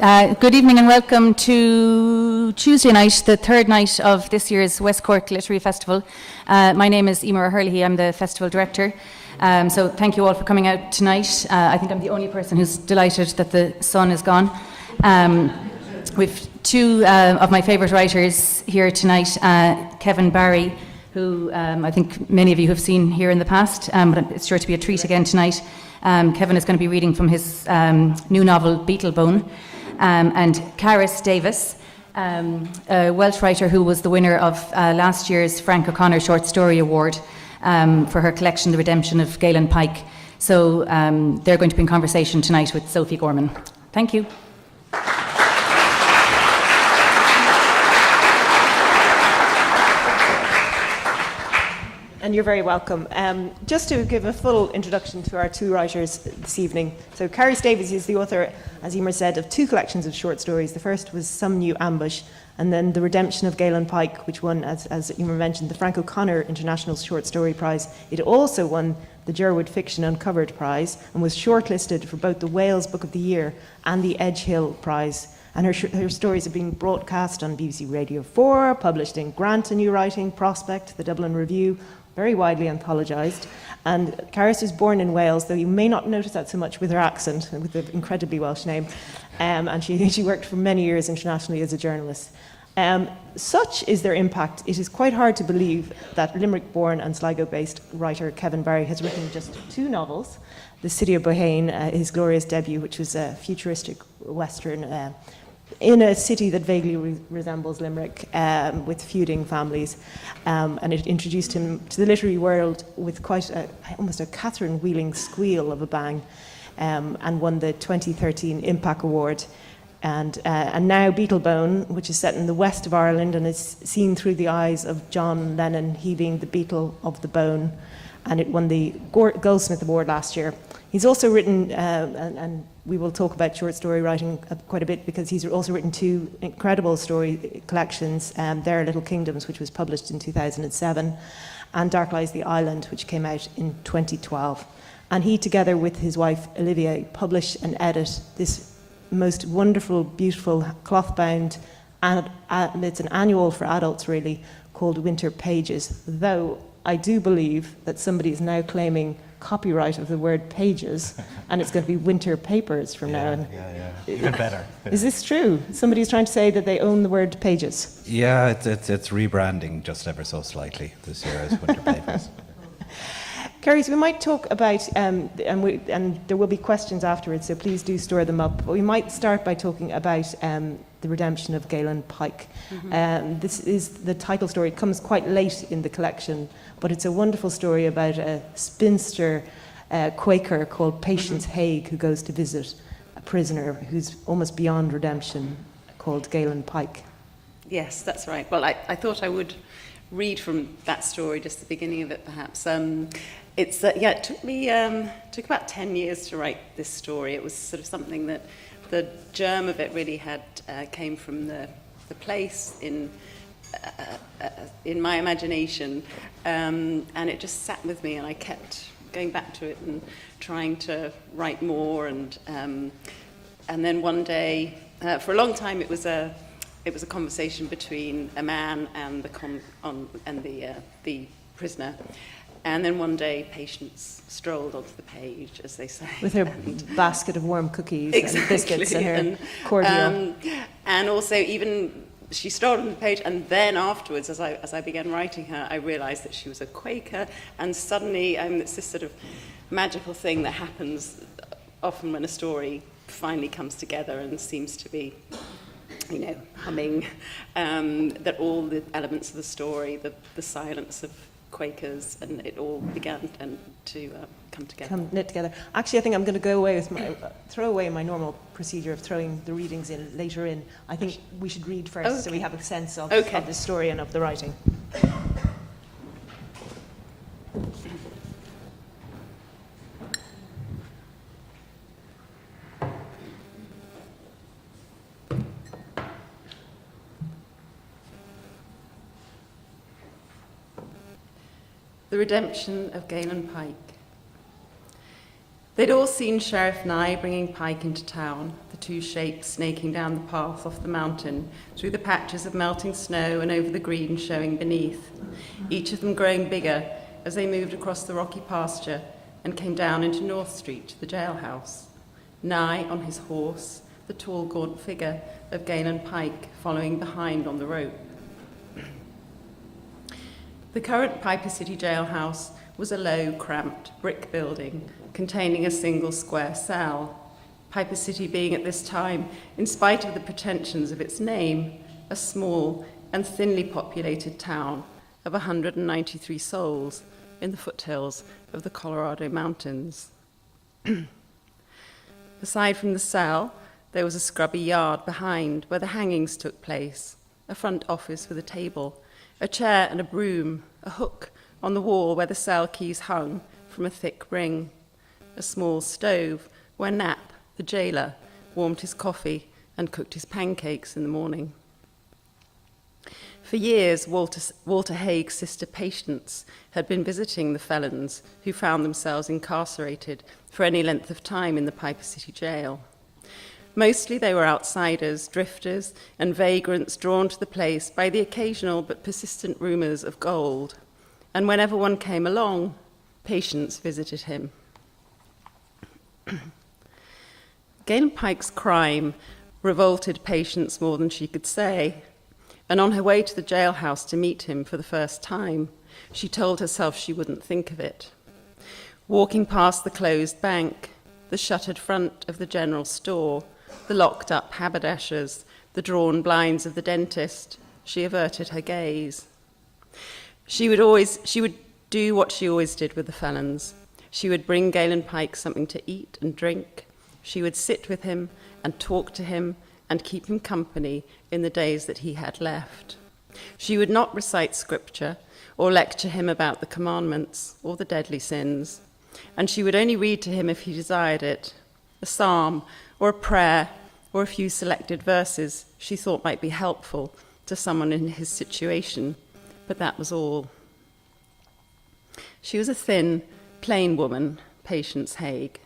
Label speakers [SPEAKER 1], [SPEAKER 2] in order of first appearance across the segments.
[SPEAKER 1] Good evening and welcome to Tuesday night, the third night of this year's West Cork Literary Festival. My name is Emer Hurley, I'm the festival director. So thank you all for coming out tonight. I think I'm the only person who's delighted that the sun is gone. We've two of my favourite writers here tonight, Kevin Barry, who I think many of you have seen here in the past, but it's sure to be a treat again tonight. Kevin is going to be reading from his new novel, Beatlebone, and Carys Davies, a Welsh writer who was the winner of last year's Frank O'Connor Short Story Award for her collection, The Redemption of Galen, Pike. So they're going to be in conversation tonight with Sophie Gorman. Thank you.
[SPEAKER 2] And you're very welcome. Just to give a full introduction to our two writers this evening. So Carys Davies is the author, as Emer said, of two collections of short stories. The first was Some New Ambush, and then The Redemption of Galen Pike, which won, as Emer mentioned, the Frank O'Connor International Short Story Prize. It also won the Jerwood Fiction Uncovered Prize and was shortlisted for both the Wales Book of the Year and the Edgehill Prize. And her stories are being broadcast on BBC Radio 4, published in Grant, A New Writing, Prospect, the Dublin Review, very widely anthologised. And Carys was born in Wales, though you may not notice that so much with her accent, with the incredibly Welsh name. And she worked for many years internationally as a journalist. Such is their impact, it is quite hard to believe that Limerick-born and Sligo-based writer Kevin Barry has written just two novels. The City of Bohane, his glorious debut, which was a futuristic western in a city that vaguely resembles Limerick, with feuding families, and it introduced him to the literary world with quite almost a Catherine Wheeling squeal of a bang, and won the 2013 Impact Award. And now Beatlebone, which is set in the west of Ireland and is seen through the eyes of John Lennon, he being the Beatle of the Bone, and it won the Goldsmith Award last year. He's also written, and we will talk about short story writing quite a bit, because he's also written two incredible story collections, There Are Little Kingdoms, which was published in 2007, and Dark Lies the Island, which came out in 2012. And he, together with his wife Olivia, publish and edit this most wonderful, beautiful, cloth-bound, and it's an annual for adults really, called Winter Pages, though I do believe that somebody is now claiming copyright of the word pages, and it's going to be Winter Papers from now on.
[SPEAKER 3] Yeah. Even better.
[SPEAKER 2] Is this true? Somebody's trying to say that they own the word pages.
[SPEAKER 3] Yeah, it's rebranding just ever so slightly this year as Winter Papers.
[SPEAKER 2] Carys, we might talk about, and there will be questions afterwards, so please do store them up. But we might start by talking about The Redemption of Galen Pike. Mm-hmm. This is the title story. It comes quite late in the collection, but it's a wonderful story about a spinster Quaker called Patience Haig, who goes to visit a prisoner who's almost beyond redemption, called Galen Pike.
[SPEAKER 4] Yes, that's right. Well, I thought I would read from that story, just the beginning of it, perhaps. It took about 10 years to write this story. It was sort of something that the germ of it really had came from the place in my imagination, and it just sat with me, and I kept going back to it and trying to write more, and then one day, for a long time, it was a conversation between a man and the prisoner. And then one day, Patience strolled onto the page, as they say.
[SPEAKER 2] With her basket of warm cookies and biscuits and her cordial.
[SPEAKER 4] And also, even she strolled on the page, and then afterwards, as I began writing her, I realised that she was a Quaker, and suddenly it's this sort of magical thing that happens often when a story finally comes together and seems to be, humming, that all the elements of the story, the silence of Quakers, and it all began to come together.
[SPEAKER 2] Knit together. Actually, I think I'm going to go away with throw away my normal procedure of throwing the readings in later in. I think we should read first, so we have a sense of the story and of the writing.
[SPEAKER 4] The Redemption of Galen Pike. They'd all seen Sheriff Nye bringing Pike into town, the two shapes snaking down the path off the mountain, through the patches of melting snow and over the green showing beneath, each of them growing bigger as they moved across the rocky pasture and came down into North Street to the jailhouse. Nye on his horse, the tall, gaunt figure of Galen Pike following behind on the rope. The current Piper City jailhouse was a low, cramped brick building containing a single square cell, Piper City being at this time, in spite of the pretensions of its name, a small and thinly populated town of 193 souls in the foothills of the Colorado Mountains. Aside from the cell, there was a scrubby yard behind where the hangings took place, a front office with a table, a chair and a broom, a hook on the wall where the cell keys hung from a thick ring, a small stove where Knapp, the jailer, warmed his coffee and cooked his pancakes in the morning. For years, Walter Haig's sister Patience had been visiting the felons who found themselves incarcerated for any length of time in the Piper City jail. Mostly they were outsiders, drifters, and vagrants drawn to the place by the occasional but persistent rumors of gold. And whenever one came along, Patience visited him. Galen Pike's crime revolted Patience more than she could say, and on her way to the jailhouse to meet him for the first time, she told herself she wouldn't think of it. Walking past the closed bank, the shuttered front of the general store, the locked-up haberdashers, the drawn blinds of the dentist, she averted her gaze. She would do what she always did with the felons. She would bring Galen Pike something to eat and drink. She would sit with him and talk to him and keep him company in the days that he had left. She would not recite scripture or lecture him about the commandments or the deadly sins, and she would only read to him if he desired it, a psalm or a prayer or a few selected verses she thought might be helpful to someone in his situation, but that was all. She was a thin, plain woman, Patience Haig.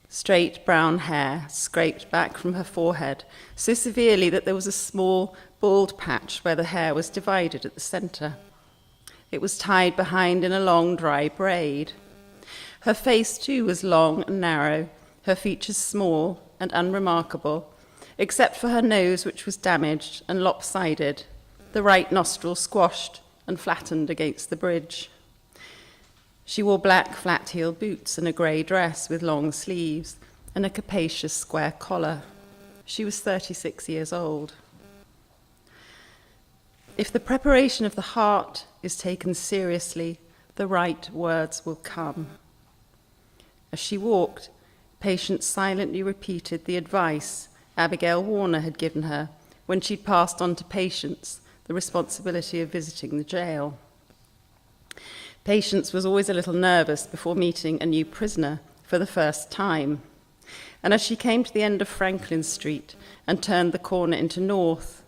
[SPEAKER 4] Straight brown hair scraped back from her forehead so severely that there was a small, bald patch where the hair was divided at the centre. It was tied behind in a long, dry braid. Her face, too, was long and narrow, her features small and unremarkable, except for her nose, which was damaged and lopsided, the right nostril squashed and flattened against the bridge. She wore black flat-heeled boots and a grey dress with long sleeves and a capacious square collar. She was 36 years old. If the preparation of the heart is taken seriously, the right words will come. As she walked, Patience silently repeated the advice Abigail Warner had given her when she'd passed on to Patience the responsibility of visiting the jail. Patience was always a little nervous before meeting a new prisoner for the first time, and as she came to the end of Franklin Street and turned the corner into North,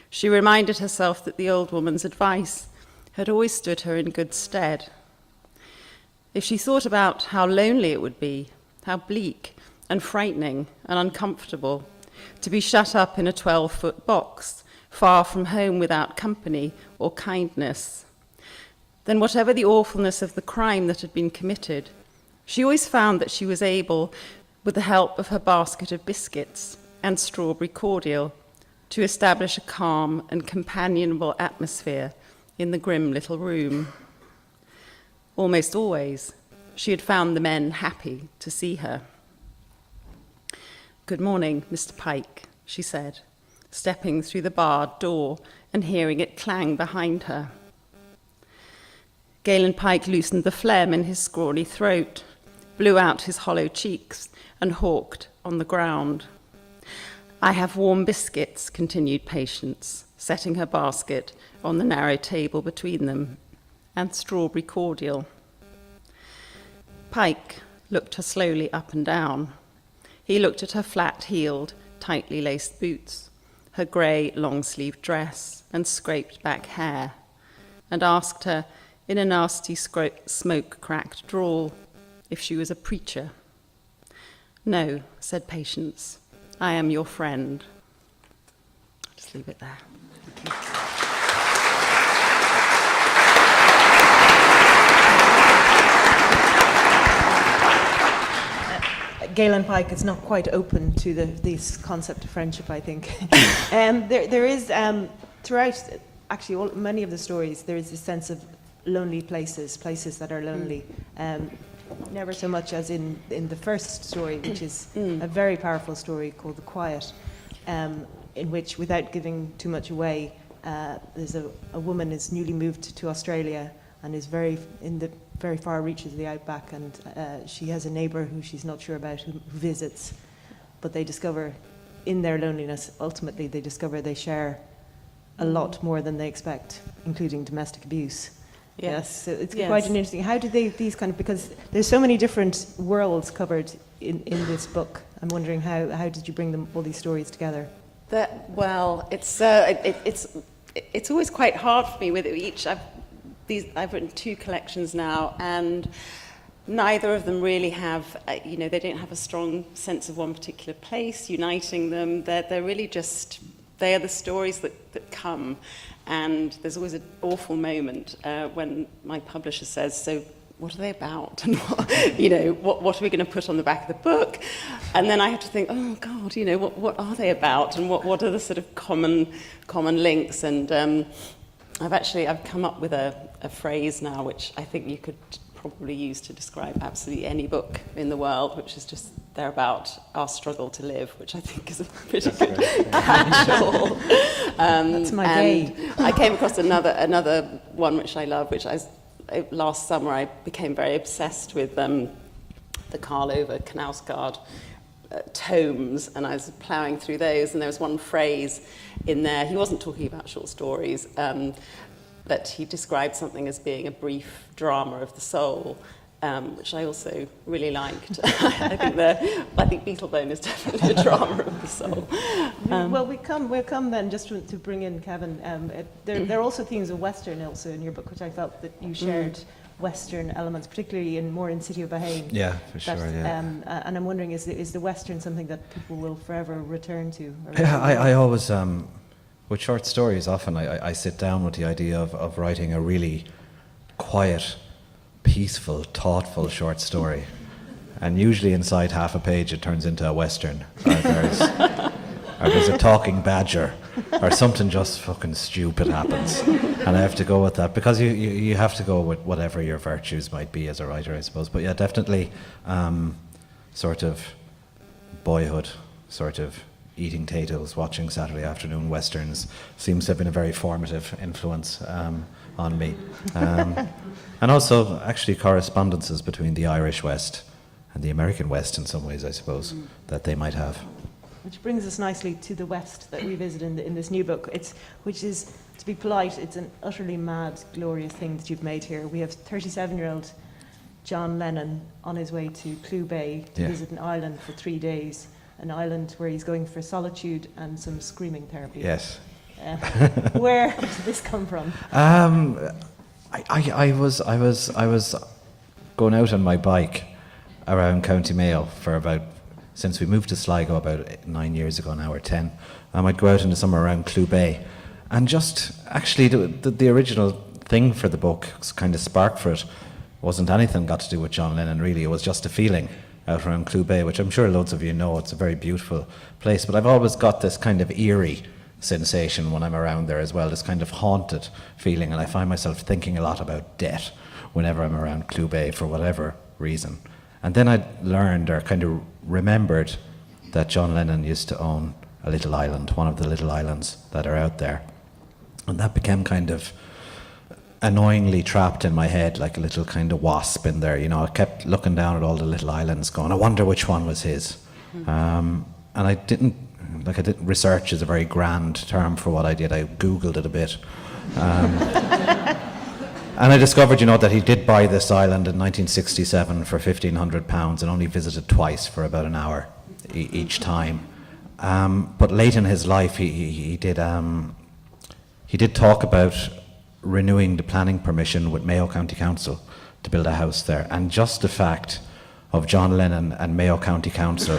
[SPEAKER 4] she reminded herself that the old woman's advice had always stood her in good stead. If she thought about how lonely it would be, how bleak and frightening and uncomfortable to be shut up in a 12-foot box, far from home without company or kindness, then whatever the awfulness of the crime that had been committed, she always found that she was able, with the help of her basket of biscuits and strawberry cordial, to establish a calm and companionable atmosphere in the grim little room. Almost always, she had found the men happy to see her. "Good morning, Mr. Pike," she said, stepping through the barred door and hearing it clang behind her. Galen Pike loosened the phlegm in his scrawny throat, blew out his hollow cheeks, and hawked on the ground. "I have warm biscuits," continued Patience, setting her basket on the narrow table between them, "and strawberry cordial." Pike looked her slowly up and down. He looked at her flat-heeled, tightly laced boots, her grey, long-sleeved dress, and scraped-back hair, and asked her, in a nasty, smoke-cracked drawl, if she was a preacher. No, said Patience, I am your friend. I'll just leave it there. Thank you.
[SPEAKER 2] Galen Pike is not quite open to this concept of friendship, I think. There is, throughout actually many of the stories, there is this sense of lonely places that are lonely. Never so much as in the first story, which is a very powerful story called The Quiet, in which, without giving too much away, there's a woman is newly moved to Australia and is in the very far reaches of the outback, and she has a neighbour who she's not sure about who visits, but they discover in their loneliness, ultimately they discover they share a lot more than they expect, including domestic abuse. Yes, so it's quite an interesting. How did these kind of, because there's so many different worlds covered in this book. I'm wondering how did you bring all these stories together?
[SPEAKER 4] It's always quite hard for me with each. I've written 2 collections now, and neither of them really have, they don't have a strong sense of one particular place uniting them. They're really just, they are the stories that come. And there's always an awful moment when my publisher says, so what are they about? And what are we going to put on the back of the book? And then I have to think, oh God, what are they about? And what are the sort of common links? And I've come up with a phrase now, which I think you could probably use to describe absolutely any book in the world, which is just, they're about our struggle to live, which I think is a pretty good catch-all.
[SPEAKER 2] That's my day.
[SPEAKER 4] I came across another one which I love, which last summer I became very obsessed with the Karl Ove Knausgaard tomes, and I was ploughing through those, and there was one phrase in there. He wasn't talking about short stories, but he described something as being a brief drama of the soul, which I also really liked. I think Beatlebone is definitely a drama of the soul.
[SPEAKER 2] Well, we'll come then just to bring in Kevin. There are also themes of Western also in your book, which I felt that you shared Western elements, particularly more in City of Bahrain.
[SPEAKER 3] Yeah, for sure.
[SPEAKER 2] And I'm wondering, is the Western something that people will forever return to?
[SPEAKER 3] Yeah, I always, with short stories, often I sit down with the idea of writing a really quiet, peaceful, thoughtful short story. And usually inside half a page it turns into a Western. Or there's a talking badger, or something just fucking stupid happens. And I have to go with that, because you have to go with whatever your virtues might be as a writer, I suppose. But yeah, definitely sort of boyhood, sort of eating potatoes, watching Saturday afternoon Westerns seems to have been a very formative influence on me. And also actually correspondences between the Irish West and the American West in some ways, I suppose, that they might have.
[SPEAKER 2] Which brings us nicely to the West that we visit in this new book, which is, to be polite, it's an utterly mad, glorious thing that you've made here. We have 37-year-old John Lennon on his way to Clew Bay to visit an island for 3 days, an island where he's going for solitude and some screaming therapy.
[SPEAKER 3] Yes.
[SPEAKER 2] Where did this come from?
[SPEAKER 3] I was going out on my bike around County Mayo since we moved to Sligo about 9 years ago now, or 10. I'd go out in the summer around Clew Bay, and just actually the original thing for the book, kind of spark for it, wasn't anything got to do with John Lennon really. It was just a feeling out around Clew Bay, which I'm sure loads of you know. It's a very beautiful place, but I've always got this kind of eerie sensation when I'm around there as well, this kind of haunted feeling, and I find myself thinking a lot about death whenever I'm around Clew Bay for whatever reason. And then I learned, or kind of remembered, that John Lennon used to own a little island, one of the little islands that are out there. And that became kind of annoyingly trapped in my head, like a little kind of wasp in there. I kept looking down at all the little islands going, I wonder which one was his. And I didn't, research is a very grand term for what I did. I Googled it a bit. And I discovered, that he did buy this island in 1967 for £1,500 and only visited twice for about an hour each time. But late in his life, he did talk about renewing the planning permission with Mayo County Council to build a house there. And just the fact of John Lennon and Mayo County Council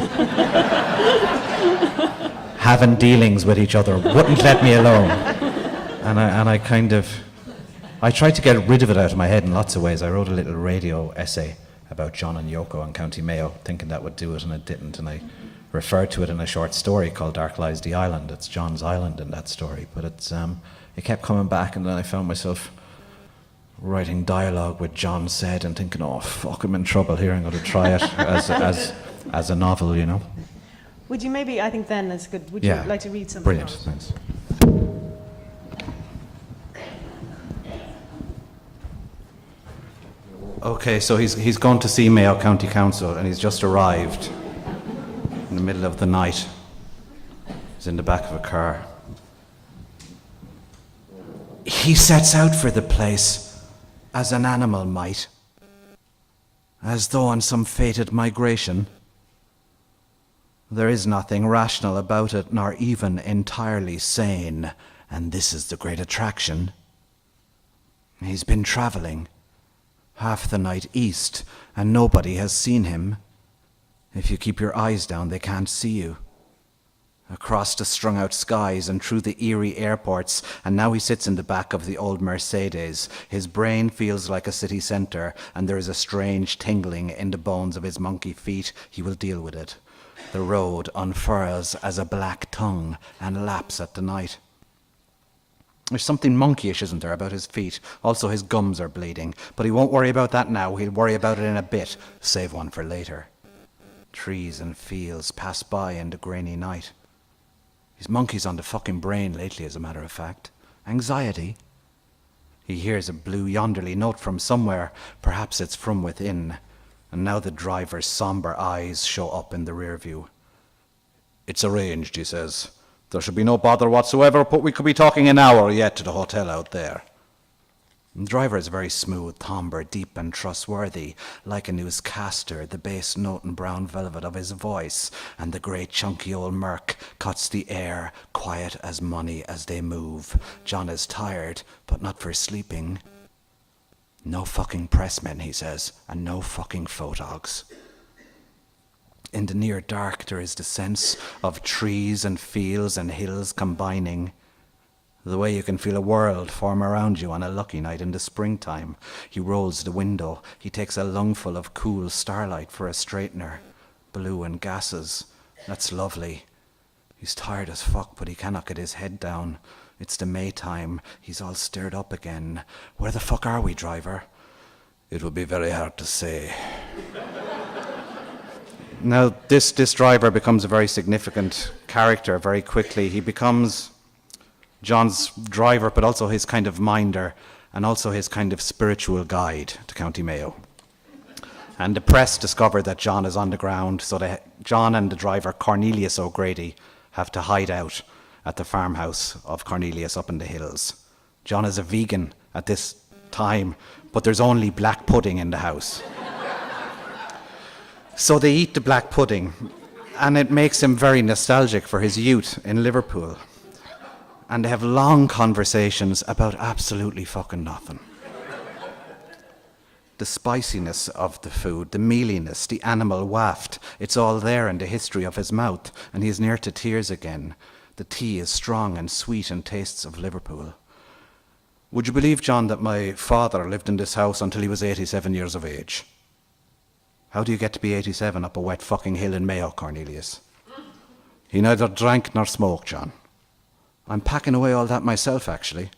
[SPEAKER 3] having dealings with each other, wouldn't let me alone. And I tried to get rid of it out of my head in lots of ways. I wrote a little radio essay about John and Yoko in County Mayo, thinking that would do it, and it didn't. And I referred to it in a short story called Dark Lies the Island. It's John's island in that story, but it kept coming back, and then I found myself writing dialogue with John said and thinking, oh fuck, I'm in trouble here, I'm going to try it as a novel, you know.
[SPEAKER 2] Would you maybe, I think then that's good, would you like to read something?
[SPEAKER 3] Brilliant,
[SPEAKER 2] else?
[SPEAKER 3] thanks. Okay, so he's gone to see Mayo County Council, and he's just arrived in the middle of the night. He's in the back of a car. He sets out for the place as an animal might, as though on some fated migration. There is nothing rational about it, nor even entirely sane, and this is the great attraction. He's been travelling half the night east, and nobody has seen him. If you keep your eyes down, they can't see you. Across the strung-out skies and through the eerie airports, and now he sits in the back of the old Mercedes. His brain feels like a city centre, and there is a strange tingling in the bones of his monkey feet. He will deal with it. The road unfurls as a black tongue and laps at the night. There's something monkeyish, isn't there, about his feet? Also, his gums are bleeding, but he won't worry about that now. He'll worry about it in a bit. Save one for later. Trees and fields pass by in the grainy night. His monkey's on the fucking brain lately, as a matter of fact. Anxiety. He hears a blue yonderly note from somewhere. Perhaps it's from within. And now the driver's somber eyes show up in the rear view. It's arranged, he says. There should be no bother whatsoever, but we could be talking an hour yet to the hotel out there. The driver is very smooth, timbre, deep and trustworthy, like a newscaster, the bass note and brown velvet of his voice, and the great chunky old Merc cuts the air, quiet as money as they move. John is tired, but not for sleeping. No fucking pressmen, he says, and no fucking photogs. In the near dark, there is the sense of trees and fields and hills combining. The way you can feel a world form around you on a lucky night in the springtime. He rolls the window. He takes a lungful of cool starlight for a straightener. Blue and gases. That's lovely. He's tired as fuck, but he cannot get his head down. It's the Maytime. He's all stirred up again. Where the fuck are we, driver? It would be very hard to say. Now, this driver becomes a very significant character very quickly. He becomes John's driver, but also his kind of minder, and also his kind of spiritual guide to County Mayo. And the press discovered that John is on the ground, so John and the driver, Cornelius O'Grady, have to hide out at the farmhouse of Cornelius up in the hills. John is a vegan at this time, but there's only black pudding in the house. So they eat the black pudding, and it makes him very nostalgic for his youth in Liverpool. And they have long conversations about absolutely fucking nothing. The spiciness of the food, the mealiness, the animal waft, it's all there in the history of his mouth, and he's near to tears again. The tea is strong and sweet and tastes of Liverpool. Would you believe, John, that my father lived in this house until he was 87 years of age? How do you get to be 87 up a wet fucking hill in Mayo, Cornelius? He neither drank nor smoked, John. I'm packing away all that myself, actually.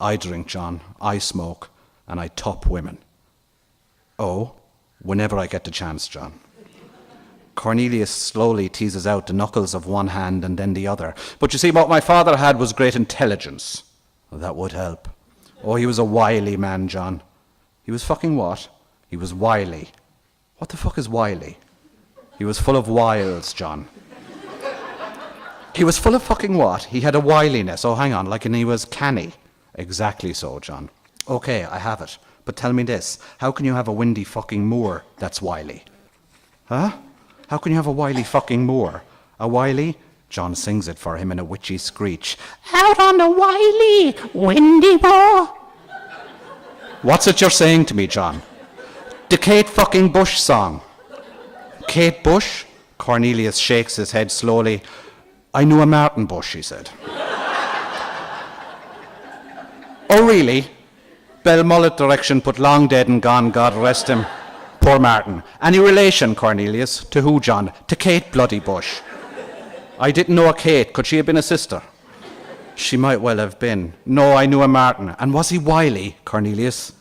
[SPEAKER 3] I drink, John, I smoke, and I top women. Oh, whenever I get the chance, John. Cornelius slowly teases out the knuckles of one hand and then the other. But you see, what my father had was great intelligence. Well, that would help. Oh, he was a wily man, John. He was fucking what? He was wily. What the fuck is wily? He was full of wiles, John. He was full of fucking what? He had a wiliness. Oh, hang on, like and he was canny. Exactly so, John. Okay, I have it. But tell me this. How can you have a windy fucking moor that's wily? Huh? How can you have a wily fucking moor? A wily? John sings it for him in a witchy screech. Out on the wily, windy moor. What's it you're saying to me, John? The Kate fucking Bush song.
[SPEAKER 5] Kate Bush? Cornelius shakes his head slowly. I knew a Martin Bush, he said. Oh, really? Belmullet direction put long dead and gone, God rest him. Poor Martin. Any relation, Cornelius? To who, John? To Kate bloody Bush. I didn't know a Kate. Could she have been a sister? She might well have been. No, I knew a Martin. And was he wily, Cornelius?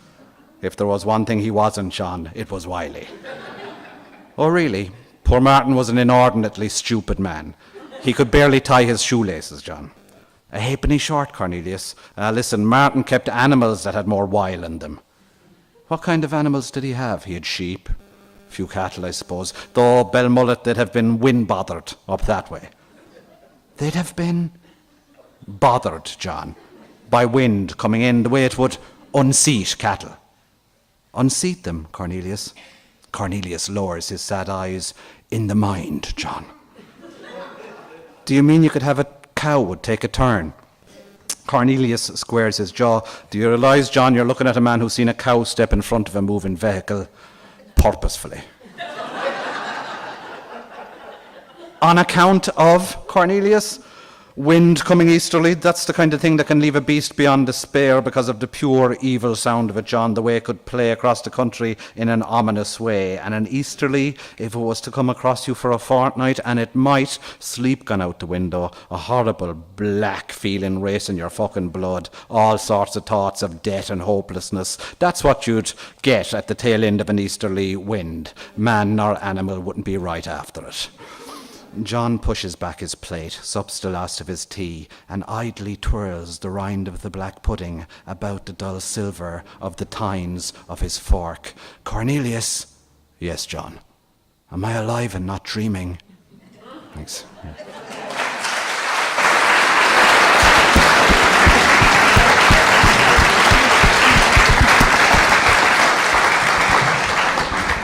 [SPEAKER 5] If there was one thing he wasn't, John, it was wily. Oh, really? Poor Martin was an inordinately stupid man. He could barely tie his shoelaces, John. A halfpenny short, Cornelius. Listen, Martin kept animals that had more wile in them. What kind of animals did he have? He had sheep, a few cattle, I suppose. Though Belmullet, they'd have been wind-bothered up that way. They'd have been bothered, John, by wind coming in the way it would unseat cattle. Unseat them, Cornelius. Cornelius lowers his sad eyes. In the mind, John. Do you mean you could have a cow would take a turn? Cornelius squares his jaw. Do you realise, John, you're looking at a man who's seen a cow step in front of a moving vehicle purposefully? On account of, Cornelius? Wind coming easterly, that's the kind of thing that can leave a beast beyond despair because of the pure evil sound of it, John, the way it could play across the country in an ominous way. And an easterly, if it was to come across you for a fortnight, and it might, sleep gone out the window, a horrible black feeling racing your fucking blood, all sorts of thoughts of death and hopelessness. That's what you'd get at the tail end of an easterly wind. Man nor animal wouldn't be right after it. John pushes back his plate, sups the last of his tea, and idly twirls the rind of the black pudding about the dull silver of the tines of his fork. Cornelius! Yes, John. Am I alive and not dreaming? Thanks.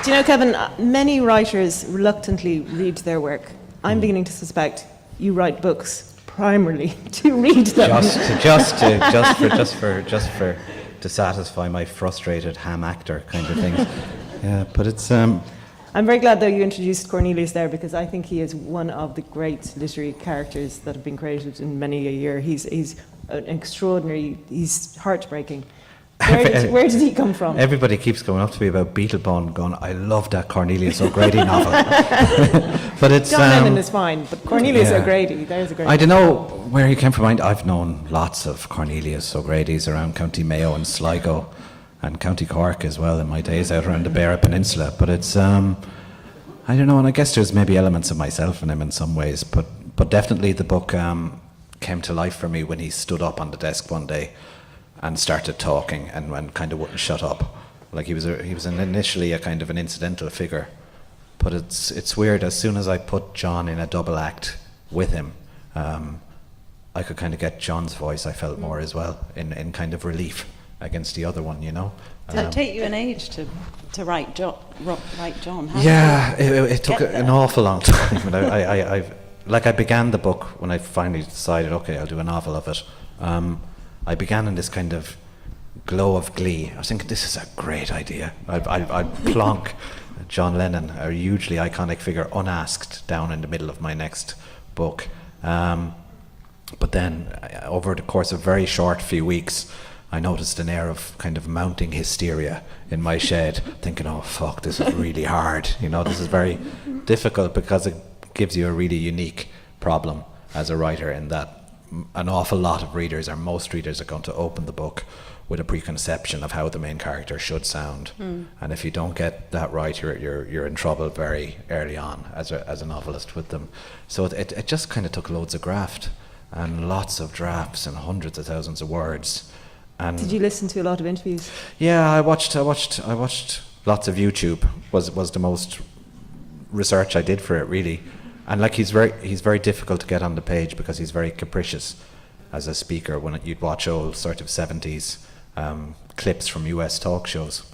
[SPEAKER 2] Do you know, Kevin, many writers reluctantly read their work. I'm beginning to suspect you write books primarily to read them.
[SPEAKER 3] To satisfy my frustrated ham actor kind of thing. Yeah, but it's
[SPEAKER 2] I'm very glad though you introduced Cornelius there, because I think he is one of the great literary characters that have been created in many a year. He's an extraordinary. He's heartbreaking. Where did he come from?
[SPEAKER 3] Everybody keeps going up to me about Beatlebone, going, I love that Cornelius O'Grady novel. But it's
[SPEAKER 2] John Lennon is fine, but Cornelius O'Grady, there's a great.
[SPEAKER 3] I don't know where he came from. I've known lots of Cornelius O'Grady's around County Mayo and Sligo and County Cork as well in my days out around the Beara Peninsula. But it's, I don't know, and I guess there's maybe elements of myself in him in some ways, but definitely the book came to life for me when he stood up on the desk one day and started talking and kind of wouldn't shut up. Like he was initially a kind of an incidental figure, but it's weird. As soon as I put John in a double act with him, I could kind of get John's voice. I felt more as well in kind of relief against the other one, you know.
[SPEAKER 4] Did it take you an age to write John?
[SPEAKER 3] It took an awful long time. But I began the book when I finally decided, okay, I'll do a novel of it. I began in this kind of glow of glee. I was thinking, this is a great idea. I'd plonk John Lennon, a hugely iconic figure, unasked, down in the middle of my next book. But then, over the course of a very short few weeks, I noticed an air of kind of mounting hysteria in my shed, thinking, oh fuck, this is really hard. You know, this is very difficult because it gives you a really unique problem as a writer, in that an awful lot of readers, or most readers, are going to open the book with a preconception of how the main character should sound, and if you don't get that right, you're in trouble very early on as a novelist with them. So it just kind of took loads of graft and lots of drafts and hundreds of thousands of words. And
[SPEAKER 2] did you listen to a lot of interviews?
[SPEAKER 3] Yeah, I watched lots of YouTube. Was the most research I did for it, really. And like he's very difficult to get on the page because he's very capricious as a speaker. When you'd watch old sort of 70s clips from US talk shows,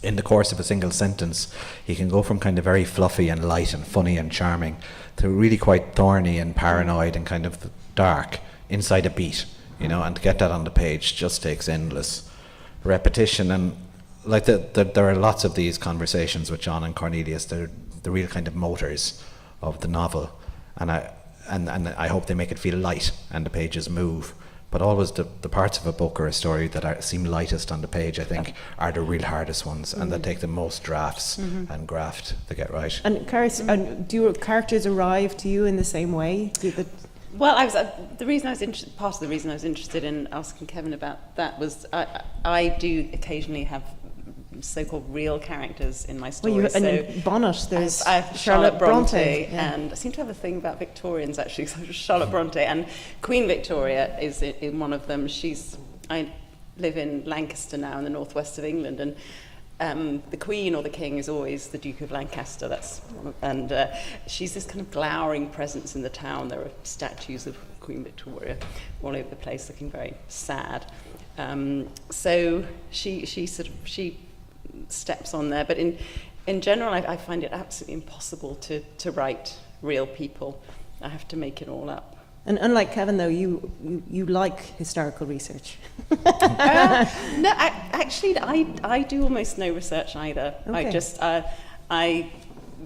[SPEAKER 3] in the course of a single sentence, he can go from kind of very fluffy and light and funny and charming to really quite thorny and paranoid and kind of dark inside a beat, you know. And to get that on the page just takes endless repetition. And like there are lots of these conversations with John and Cornelius. the real kind of motors of the novel, and I hope they make it feel light and the pages move. But always the parts of a book or a story that seem lightest on the page, I think, are the real hardest ones, and that take the most drafts and graft to get right.
[SPEAKER 2] And Carys, do your characters arrive to you in the same way?
[SPEAKER 4] Well, part of the reason I was interested in asking Kevin about that was I do occasionally have so-called real characters in my stories.
[SPEAKER 2] Well, and in Bonnet, there's
[SPEAKER 4] I have Charlotte Bronte, and I seem to have a thing about Victorians actually. So Charlotte Bronte and Queen Victoria is in one of them. I live in Lancaster now, in the northwest of England, and the Queen or the King is always the Duke of Lancaster. She's this kind of glowering presence in the town. There are statues of Queen Victoria all over the place, looking very sad. So she steps on there, but in general I find it absolutely impossible to write real people. I have to make it all up.
[SPEAKER 2] And unlike Kevin, though, you like historical research.
[SPEAKER 4] No, I do almost no research either.
[SPEAKER 2] Okay.
[SPEAKER 4] I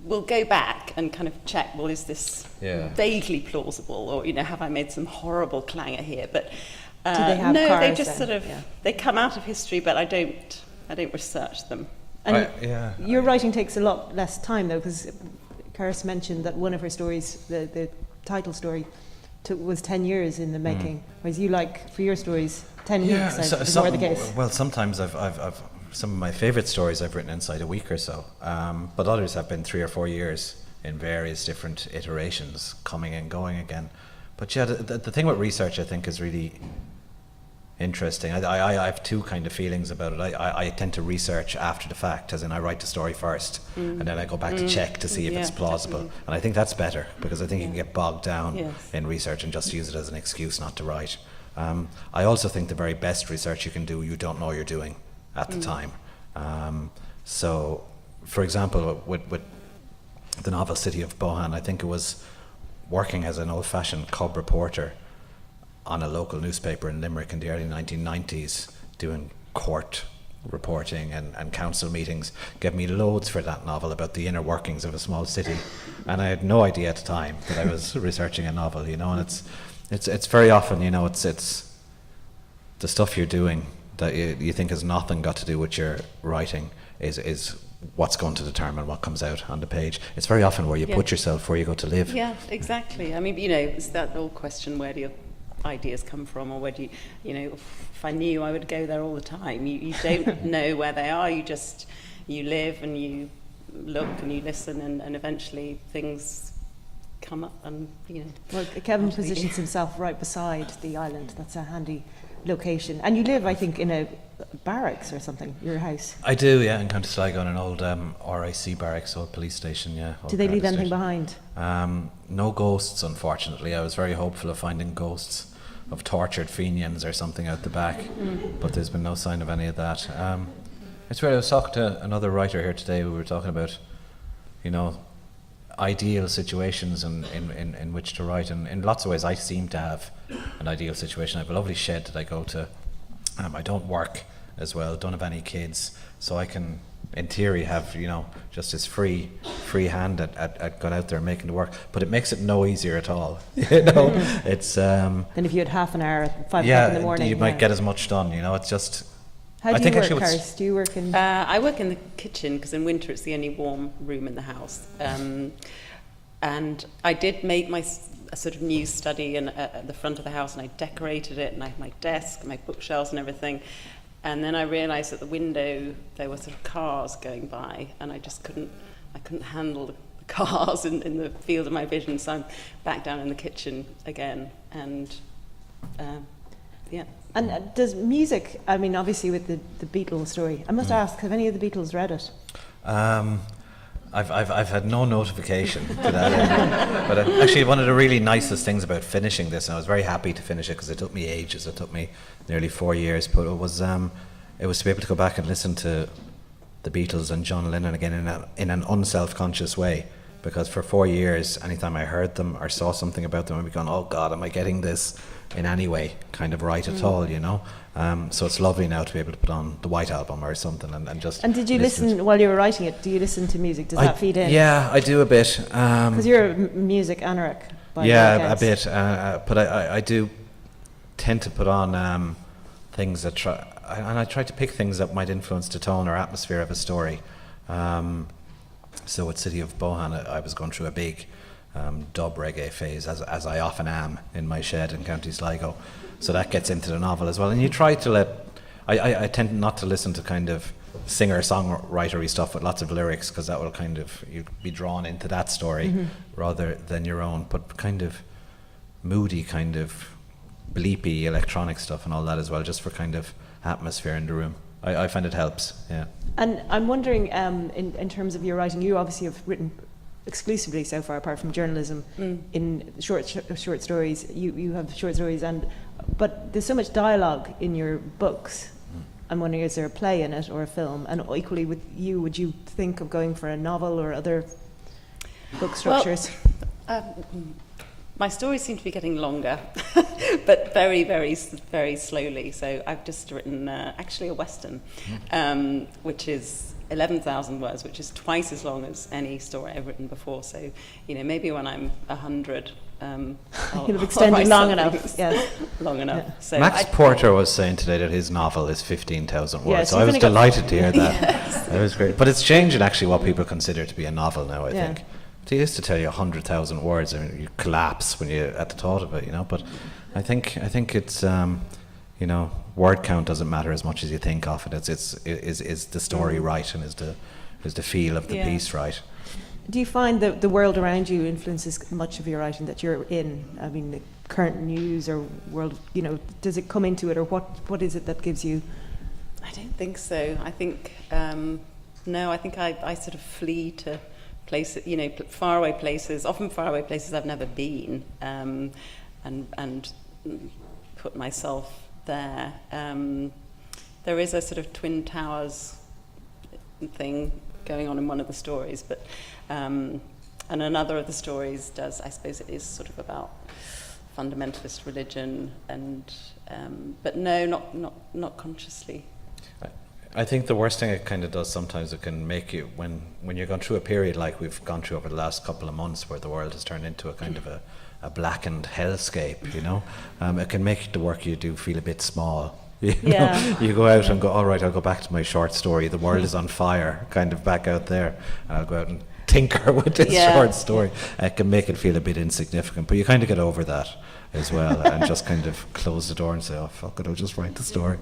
[SPEAKER 4] will go back and kind of check, well, is this vaguely plausible, or have I made some horrible clangor here? But
[SPEAKER 2] do they have
[SPEAKER 4] no,
[SPEAKER 2] cars
[SPEAKER 4] they just
[SPEAKER 2] then?
[SPEAKER 4] they come out of history, but I don't research them.
[SPEAKER 2] And your writing takes a lot less time, though, because Carys mentioned that one of her stories, the title story, was 10 years in the making, whereas you for your stories 10 weeks. Is more the case.
[SPEAKER 3] Well, sometimes I've some of my favourite stories I've written inside a week or so, but others have been 3 or 4 years in various different iterations, coming and going again. But yeah, the thing with research, I think, is really interesting. I have two kind of feelings about it. I tend to research after the fact, as in I write the story first, and then I go back to check to see if it's plausible. Definitely. And I think that's better, because I think you can get bogged down in research and just use it as an excuse not to write. I also think the very best research you can do, you don't know you're doing at the time. So, for example, with the novel City of Bohan, I think it was working as an old-fashioned cub reporter on a local newspaper in Limerick in the early 1990s, doing court reporting and council meetings, gave me loads for that novel about the inner workings of a small city, and I had no idea at the time that I was researching a novel, and it's very often, it's the stuff you're doing that you think has nothing got to do with your writing is what's going to determine what comes out on the page. It's very often where you put yourself, where you go to live.
[SPEAKER 4] Yeah, exactly. I mean, it's that old question, where do your ideas come from, or where do if I knew, I would go there all the time. You don't know where they are, you live and you look and you listen, and eventually things come up, and
[SPEAKER 2] Well, Kevin positions himself right beside the island. That's a handy location. And you live, I think, in a barracks or something, your house.
[SPEAKER 3] I do, yeah, in County Sligo, in an old RIC barracks, old police station, yeah.
[SPEAKER 2] Do they leave anything behind?
[SPEAKER 3] No ghosts, unfortunately. I was very hopeful of finding ghosts of tortured Fenians or something out the back, but there's been no sign of any of that. It's weird, I was talking to another writer here today. We were talking about, ideal situations in which to write, and in lots of ways I seem to have an ideal situation. I have a lovely shed that I go to. I don't work as well, don't have any kids, so I can, in theory, have just this free hand at going out there and making the work. But it makes it no easier at all. It's
[SPEAKER 2] then if you had half an hour at 5 o'clock in the morning,
[SPEAKER 3] you might get as much done. It's just.
[SPEAKER 2] How do you work, Carys? Do you work in?
[SPEAKER 4] I work in the kitchen, because in winter it's the only warm room in the house. And I did make a sort of new study at the front of the house, and I decorated it, and I had my desk, my bookshelves and everything. And then I realised at the window there were sort of cars going by, and I couldn't handle the cars in the field of my vision, so I'm back down in the kitchen again, and
[SPEAKER 2] And does music, I mean, obviously with the Beatles story, I must ask, have any of the Beatles read it?
[SPEAKER 3] I've had no notification to that end. But actually, one of the really nicest things about finishing this, and I was very happy to finish it because it took me ages, it took me nearly 4 years, but it was to be able to go back and listen to the Beatles and John Lennon again in an unself-conscious way, because for 4 years, anytime I heard them or saw something about them, I'd be going, oh God, am I getting this in any way kind of right at all, you know? So it's lovely now to be able to put on the White Album or something and just...
[SPEAKER 2] And did you listen, while you were writing it, do you listen to music? Does that feed in?
[SPEAKER 3] Yeah, I do a bit.
[SPEAKER 2] Because you're a music anorak.
[SPEAKER 3] Yeah, a bit. But I do tend to put on things that I try to pick things that might influence the tone or atmosphere of a story. So with City of Bohan, I was going through a big dub reggae phase, as I often am in my shed in County Sligo. So that gets into the novel as well. And you try to let... I tend not to listen to kind of singer-songwritery stuff with lots of lyrics, because that will kind of... You'd be drawn into that story rather than your own. But kind of moody, kind of bleepy electronic stuff and all that as well, just for kind of atmosphere in the room. I find it helps, yeah.
[SPEAKER 2] And I'm wondering, in terms of your writing, you obviously have written exclusively so far, apart from journalism, in short stories. You have short stories, but there's so much dialogue in your books. I'm wondering, is there a play in it or a film? And equally with you, would you think of going for a novel or other book structures?
[SPEAKER 4] Well, my stories seem to be getting longer, but very, very, very slowly. So I've just written actually a Western, which is 11,000 words, which is twice as long as any story I've written before. So, you know, maybe when I'm 100,
[SPEAKER 2] you'll have extended long enough. Yes.
[SPEAKER 4] Long enough.
[SPEAKER 2] Yeah.
[SPEAKER 4] So
[SPEAKER 3] Max Porter was saying today that his novel is 15,000 words.
[SPEAKER 2] Yes,
[SPEAKER 3] so I was delighted to hear that.
[SPEAKER 4] Yes.
[SPEAKER 3] That was great. But it's changing actually what people consider to be a novel now, I
[SPEAKER 2] Yeah.
[SPEAKER 3] think. They used to tell you 100,000 words, and you collapse when you at the thought of it, you know. But I think it's you know, word count doesn't matter as much as you think of it. Is the story right, and is the feel of the piece right?
[SPEAKER 2] Do you find that the world around you influences much of your writing that you're in? I mean, the current news or world, you know, does it come into it, or what is it that gives you?
[SPEAKER 4] I don't think so. I think no. I think I sort of flee to places, you know, faraway places. Often faraway places I've never been, and put myself there. There is a sort of Twin Towers thing going on in one of the stories, but and another of the stories does, I suppose it is sort of about fundamentalist religion, and but no, not consciously.
[SPEAKER 3] I think the worst thing it kind of does sometimes, it can make you, when you're going through a period like we've gone through over the last couple of months, where the world has turned into a kind of a blackened hellscape, you know, it can make the work you do feel a bit small. You know? You go out and go, all right, I'll go back to my short story, the world is on fire, kind of back out there, and I'll go out and tinker with this short story. It can make it feel a bit insignificant, but you kind of get over that as well, and just kind of close the door and say, oh fuck it, I'll just write the story.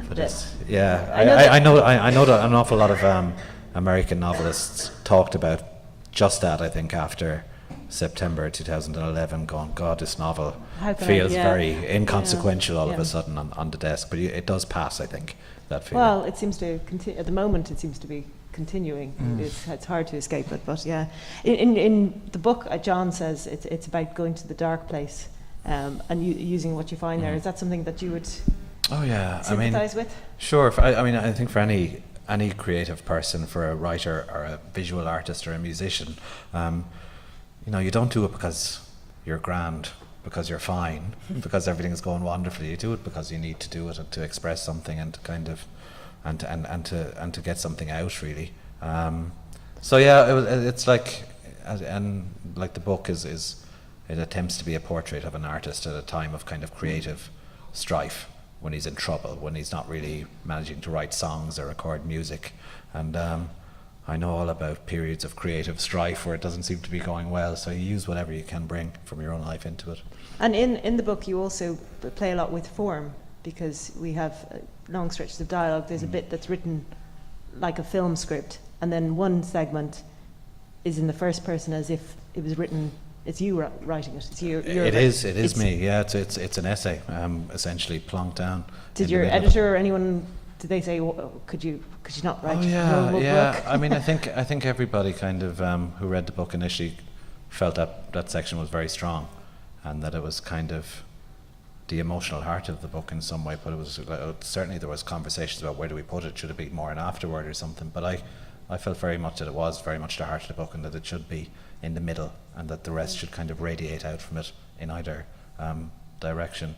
[SPEAKER 3] But it's, I know that an awful lot of American novelists talked about just that, I think, after September 2011, going, God, this novel feels very inconsequential all of a sudden on the desk. But it does pass, I think, that feeling.
[SPEAKER 2] Well, it seems to continue. At the moment, it seems to be continuing. It's hard to escape it, but yeah. In the book, John says it's about going to the dark place, and using what you find there. Is that something that you would sympathise with?
[SPEAKER 3] Sure. I think for any creative person, for a writer or a visual artist or a musician, you know, you don't do it because you're grand, because you're fine, because everything is going wonderfully. You do it because you need to do it, and to express something, and to kind of and to get something out, really. So yeah, it's like, and like the book is it attempts to be a portrait of an artist at a time of kind of creative strife, when he's in trouble, when he's not really managing to write songs or record music. And I know all about periods of creative strife where it doesn't seem to be going well, so you use whatever you can bring from your own life into it.
[SPEAKER 2] And in the book you also play a lot with form, because we have long stretches of dialogue. There's a bit that's written like a film script, and then one segment is in the first person as if it was written. It's you writing it. It's you.
[SPEAKER 3] It is me. Yeah, it's an essay, essentially plonked down.
[SPEAKER 2] Did your editor or anyone? Did they say, could you not write?
[SPEAKER 3] Oh
[SPEAKER 2] book?
[SPEAKER 3] I mean, I think everybody kind of who read the book initially felt that section was very strong, and that it was kind of the emotional heart of the book in some way. But it was certainly, there was conversations about where do we put it. Should it be more an afterword or something? But I felt very much that it was very much the heart of the book, and that it should be in the middle, and that the rest should kind of radiate out from it in either direction.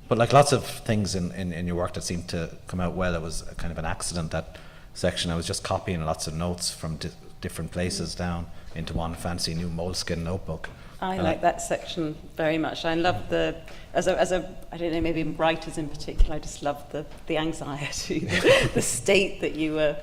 [SPEAKER 3] But like lots of things in your work that seemed to come out well, it was a kind of an accident, that section. I was just copying lots of notes from different places down into one fancy new moleskin notebook.
[SPEAKER 4] I like that section very much. I love as a I don't know, maybe writers in particular, I just love the anxiety, the state that you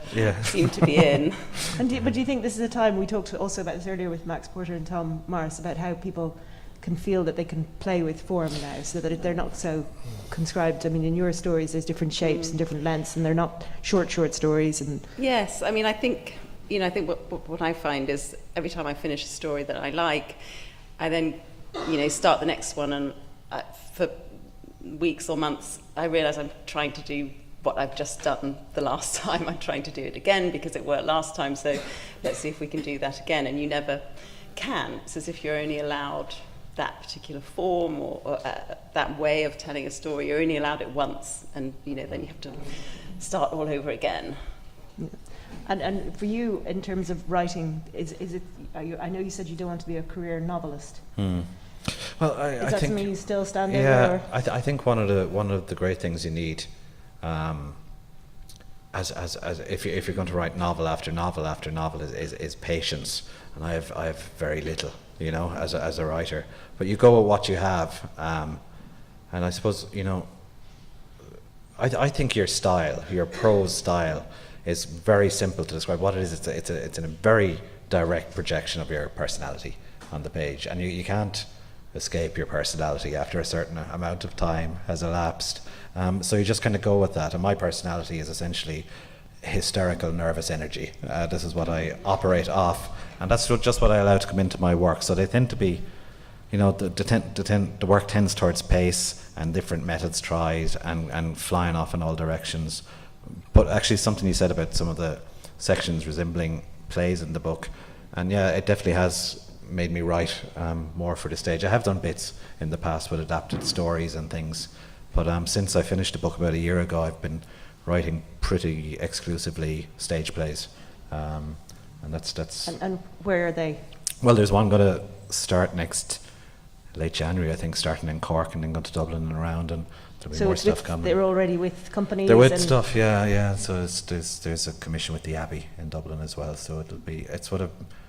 [SPEAKER 4] seem to be in.
[SPEAKER 2] But do you think this is a time, we talked also about this earlier with Max Porter and Tom Morris, about how people can feel that they can play with form now, so that they're not so conscribed. I mean, in your stories there's different shapes and different lengths, and they're not short stories. And
[SPEAKER 4] yes, I mean, I think what I find is every time I finish a story that I like, I then start the next one, and for weeks or months I realise I'm trying to do what I've just done the last time. I'm trying to do it again because it worked last time, so let's see if we can do that again. And you never can. It's as if you're only allowed that particular form or that way of telling a story. You're only allowed it once, and then you have to start all over again.
[SPEAKER 2] Yeah. And for you, in terms of writing, is it? I know you said you don't want to be a career novelist.
[SPEAKER 3] Well,
[SPEAKER 2] is
[SPEAKER 3] I
[SPEAKER 2] that
[SPEAKER 3] think,
[SPEAKER 2] something you still stand over?
[SPEAKER 3] Yeah, I think one of the great things you need, as if you're going to write novel after novel after novel, is patience, and I have very little, as a writer. But you go with what you have, and I suppose I think your style, your prose style, is very simple to describe. What it is, it's a very direct projection of your personality on the page, and you can't escape your personality after a certain amount of time has elapsed. So you just kind of go with that, and my personality is essentially hysterical, nervous energy. This is what I operate off, and that's just what I allow to come into my work. So they tend to be, the work tends towards pace and different methods tried and flying off in all directions. But actually, something you said about some of the sections resembling plays in the book, and yeah, it definitely has made me write more for the stage. I have done bits in the past with adapted stories and things, but since I finished the book about a year ago, I've been writing pretty exclusively stage plays, and that's.
[SPEAKER 2] And where are they?
[SPEAKER 3] Well, there's one going to start next late January, I think, starting in Cork, and then going to Dublin and around, and there'll be more stuff coming.
[SPEAKER 2] They're already with companies.
[SPEAKER 3] They're with stuff, yeah. So there's a commission with the Abbey in Dublin as well. So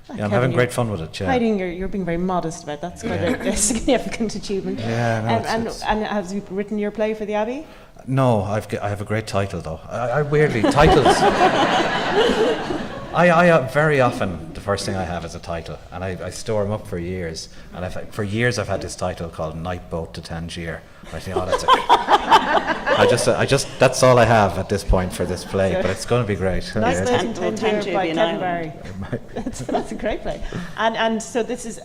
[SPEAKER 3] I'm having great fun with it. Yeah.
[SPEAKER 2] You're being very modest about that. That's quite a significant achievement.
[SPEAKER 3] Yeah, no,
[SPEAKER 2] and have you written your play for the Abbey?
[SPEAKER 3] No, I have a great title though. I weirdly titles. I very often the first thing I have is a title, and I store them up for years. And for years I've had this title called Night Boat to Tangier. I think, that's I just that's all I have at this point for this play, but it's going to be great.
[SPEAKER 2] Night Boat to Tangier
[SPEAKER 4] Tangier
[SPEAKER 2] by
[SPEAKER 4] be an
[SPEAKER 2] Kevin
[SPEAKER 4] island.
[SPEAKER 2] Barry. That's a great play. And so this is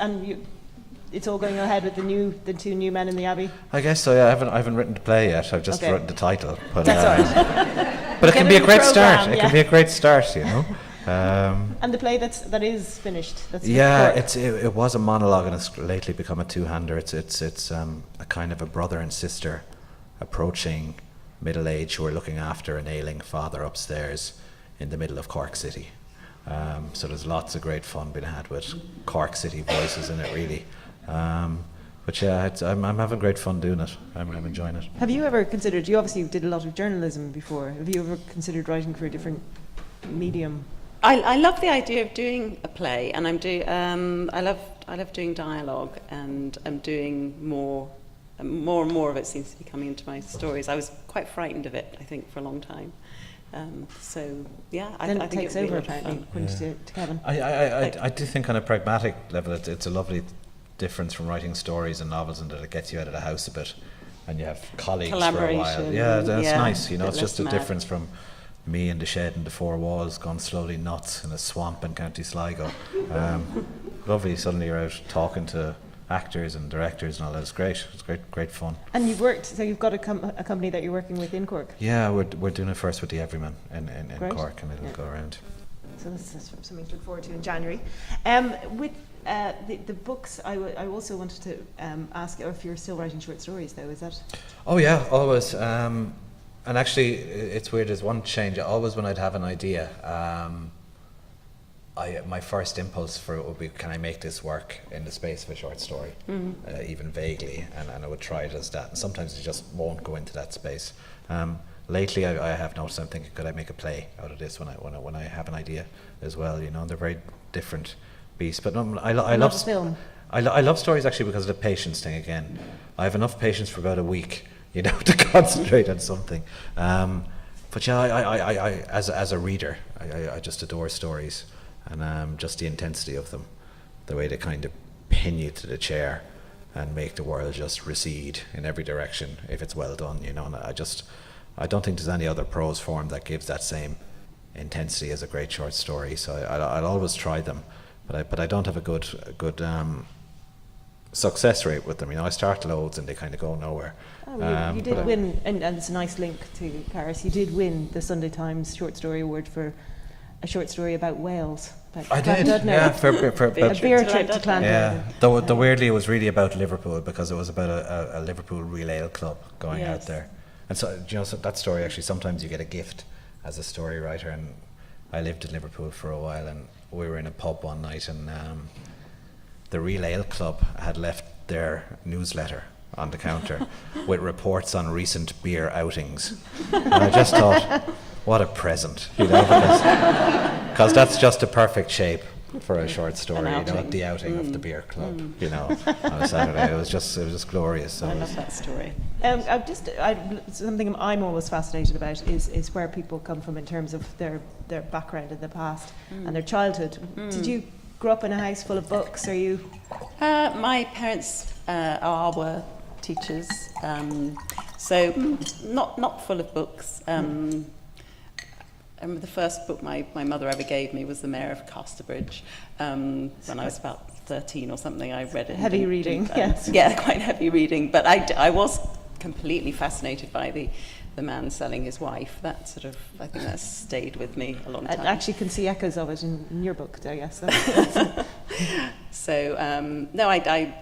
[SPEAKER 2] it's all going ahead with the two new men in the Abbey.
[SPEAKER 3] I guess so. Yeah, I haven't written the play yet. I've just written the title. But
[SPEAKER 2] that's all right.
[SPEAKER 3] But it can be a great start.
[SPEAKER 2] Program,
[SPEAKER 3] It can be a great start,
[SPEAKER 2] And the play that is finished.
[SPEAKER 3] It was a monologue, and it's lately become a two-hander. It's a kind of a brother and sister approaching middle age who are looking after an ailing father upstairs in the middle of Cork City. So there's lots of great fun being had with Cork City voices in it, really. But yeah, I'm having great fun doing it. I'm enjoying it.
[SPEAKER 2] Have you ever considered? You obviously did a lot of journalism before. Have you ever considered writing for a different medium?
[SPEAKER 4] I love the idea of doing a play, and I love doing dialogue, and I'm doing more and more of it seems to be coming into my stories. I was quite frightened of it, I think, for a long time. So yeah, I think it takes over apparently, according to Kevin.
[SPEAKER 3] I do think on a pragmatic level, it's a lovely difference from writing stories and novels, and that it gets you out of the house a bit, and you have colleagues for a while. Yeah, that's nice. It's just a difference from me in the shed and the four walls gone slowly nuts in a swamp in County Sligo. Lovely, suddenly you're out talking to actors and directors and all that. It's great fun. And you've got a company that you're working with in Cork? Yeah, we're doing it first with the Everyman in Cork, and it'll go around. So that's something to look forward to in January. With the books, I also wanted to ask if you're still writing short stories though, is that? Oh yeah, always. And actually, it's weird, there's one change. Always when I'd have an idea, my first impulse for it would be, can I make this work in the space of a short story, even vaguely, and I would try it as that. And sometimes it just won't go into that space. Lately, I have noticed, I'm thinking, could I make a play out of this when I have an idea as well? You know, they're very different beasts. But I love
[SPEAKER 2] film.
[SPEAKER 3] I love stories actually because of the patience thing again. I have enough patience for about a week, you know, to concentrate on something. But yeah, I as a reader, I just adore stories. And just the intensity of them, the way they kind of pin you to the chair and make the world just recede in every direction if it's well done, you know. And I don't think there's any other prose form that gives that same intensity as a great short story. So I'll always try them, but I don't have a good success rate with them. You know, I start loads and they kind of go nowhere.
[SPEAKER 2] Oh, you did win, and it's a nice link to Carys. You did win the Sunday Times Short Story Award for a short story about Wales.
[SPEAKER 3] I did, yeah, for
[SPEAKER 2] a beer trip to Clondalkin.
[SPEAKER 3] Yeah, though weirdly it was really about Liverpool because it was about a Liverpool Real Ale Club going out there. And so, you know, so that story actually, sometimes you get a gift as a story writer. And I lived in Liverpool for a while, and we were in a pub one night, and the Real Ale Club had left their newsletter on the counter with reports on recent beer outings. And I just thought, what a present, you know, because that's just the perfect shape for a short story, you know, the outing of the beer club, you know, on a Saturday. It was just glorious. So
[SPEAKER 4] I love that story.
[SPEAKER 2] Something I'm always fascinated about is where people come from in terms of their background in the past and their childhood. Did you grow up in a house full of books? Are you?
[SPEAKER 4] My parents were teachers, so not full of books. The first book my mother ever gave me was The Mayor of Casterbridge. When I was about 13 or something, I read it.
[SPEAKER 2] Heavy reading, yes.
[SPEAKER 4] Yeah, quite heavy reading. But I was completely fascinated by the man selling his wife. That sort of, I think that stayed with me a long time.
[SPEAKER 2] I actually can see echoes of it in your book, I guess.
[SPEAKER 4] So, no, I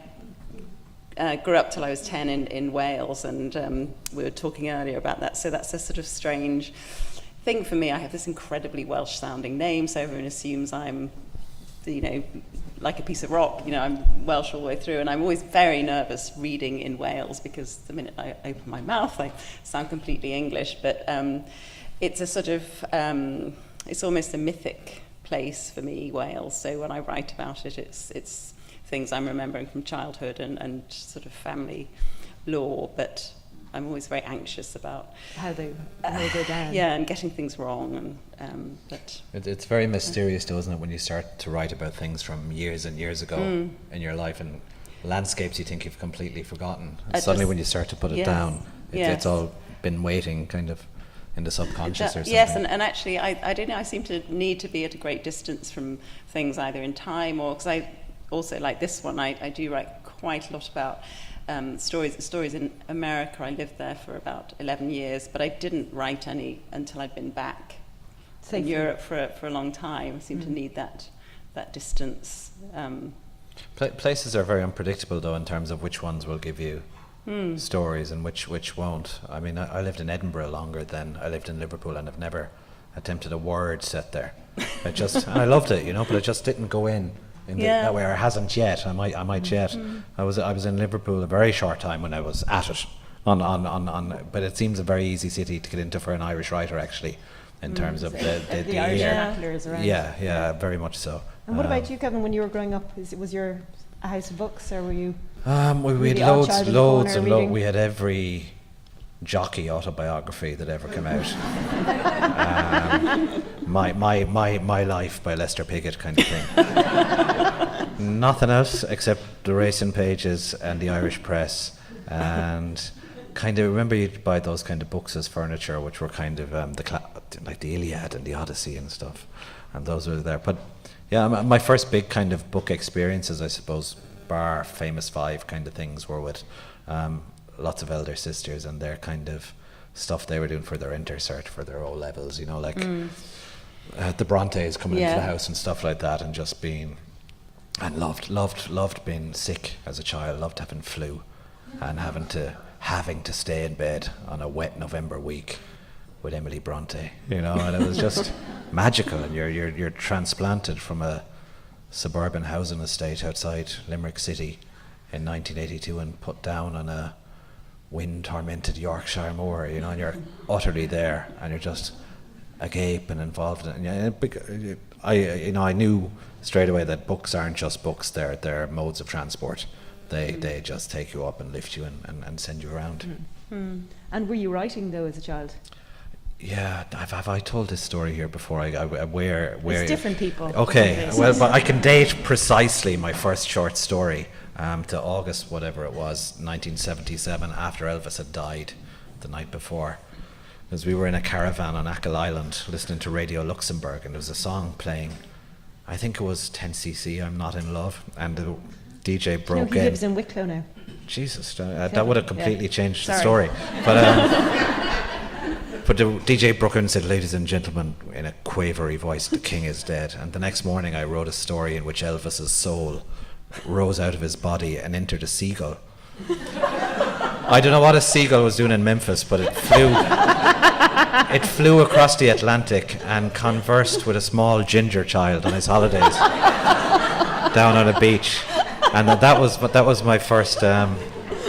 [SPEAKER 4] grew up till I was 10 in Wales, and we were talking earlier about that. So that's a sort of strange thing for me. I have this incredibly Welsh-sounding name, so everyone assumes I'm, you know, like a piece of rock. You know, I'm Welsh all the way through, and I'm always very nervous reading in Wales because the minute I open my mouth, I sound completely English. But it's a sort of, it's almost a mythic place for me, Wales. So when I write about it, it's things I'm remembering from childhood and sort of family lore, but I'm always very anxious about
[SPEAKER 2] how they go down.
[SPEAKER 4] Yeah, and getting things wrong. And but
[SPEAKER 3] it's very mysterious, though, isn't it, when you start to write about things from years and years ago in your life, and landscapes you think you've completely forgotten. And suddenly, when you start to put it down, it's all been waiting, kind of, in the subconscious or something.
[SPEAKER 4] Yes, and actually, I don't know. I seem to need to be at a great distance from things, either in time or because I also like this one. I do write quite a lot about. Stories in America. I lived there for about 11 years, but I didn't write any until I'd been back in Europe for a long time. I seem to need that distance.
[SPEAKER 3] Places are very unpredictable, though, in terms of which ones will give you stories and which won't. I mean, I lived in Edinburgh longer than I lived in Liverpool, and I've never attempted a word set there. And I loved it, you know, but it just didn't go in that way, or hasn't yet. I might yet. I was in Liverpool a very short time when I was at it. But it seems a very easy city to get into for an Irish writer, actually, in terms of the
[SPEAKER 2] Irish vernacular is around.
[SPEAKER 3] Yeah, very much so.
[SPEAKER 2] And what about you, Kevin? When you were growing up, was your a house of books, or were you?
[SPEAKER 3] We had loads. We had every jockey autobiography that ever came out. My Life by Lester Piggott kind of thing. Nothing else except the racing pages and the Irish press, and kind of remember you'd buy those kind of books as furniture, which were kind of like the Iliad and the Odyssey and stuff, and those were there. But yeah, my first big kind of book experiences, I suppose, bar Famous Five kind of things, were with lots of elder sisters and their kind of stuff they were doing for their intercert, for their O levels, you know, like the Brontes coming into the house and stuff like that, and just being, and loved being sick as a child, loved having flu and having to stay in bed on a wet November week with Emily Bronte, you know, and it was just magical. And you're transplanted from a suburban housing estate outside Limerick City in 1982 and put down on a wind-tormented Yorkshire moor, you know, and you're utterly there, and you're just agape and involved in it. And I knew straight away that books aren't just books; they're modes of transport. They just take you up and lift you and send you around.
[SPEAKER 2] And were you writing though as a child?
[SPEAKER 3] Yeah, have I told this story here before? Where
[SPEAKER 2] It's different people.
[SPEAKER 3] Okay,
[SPEAKER 2] different
[SPEAKER 3] well,
[SPEAKER 2] places.
[SPEAKER 3] but I can date precisely my first short story to August, whatever it was, 1977, after Elvis had died the night before. Because we were in a caravan on Achill Island listening to Radio Luxembourg, and there was a song playing. I think it was 10cc, I'm Not in Love, and the DJ
[SPEAKER 2] No,
[SPEAKER 3] broke
[SPEAKER 2] he
[SPEAKER 3] in.
[SPEAKER 2] lives in Wicklow now.
[SPEAKER 3] Jesus, that would have completely changed the
[SPEAKER 2] Sorry.
[SPEAKER 3] story. But the DJ broke in and said, "Ladies and gentlemen," in a quavery voice, "the king is dead." And the next morning I wrote a story in which Elvis's soul rose out of his body and entered a seagull. I don't know what a seagull was doing in Memphis, but it flew across the Atlantic and conversed with a small ginger child on his holidays down on a beach. And that was my first story.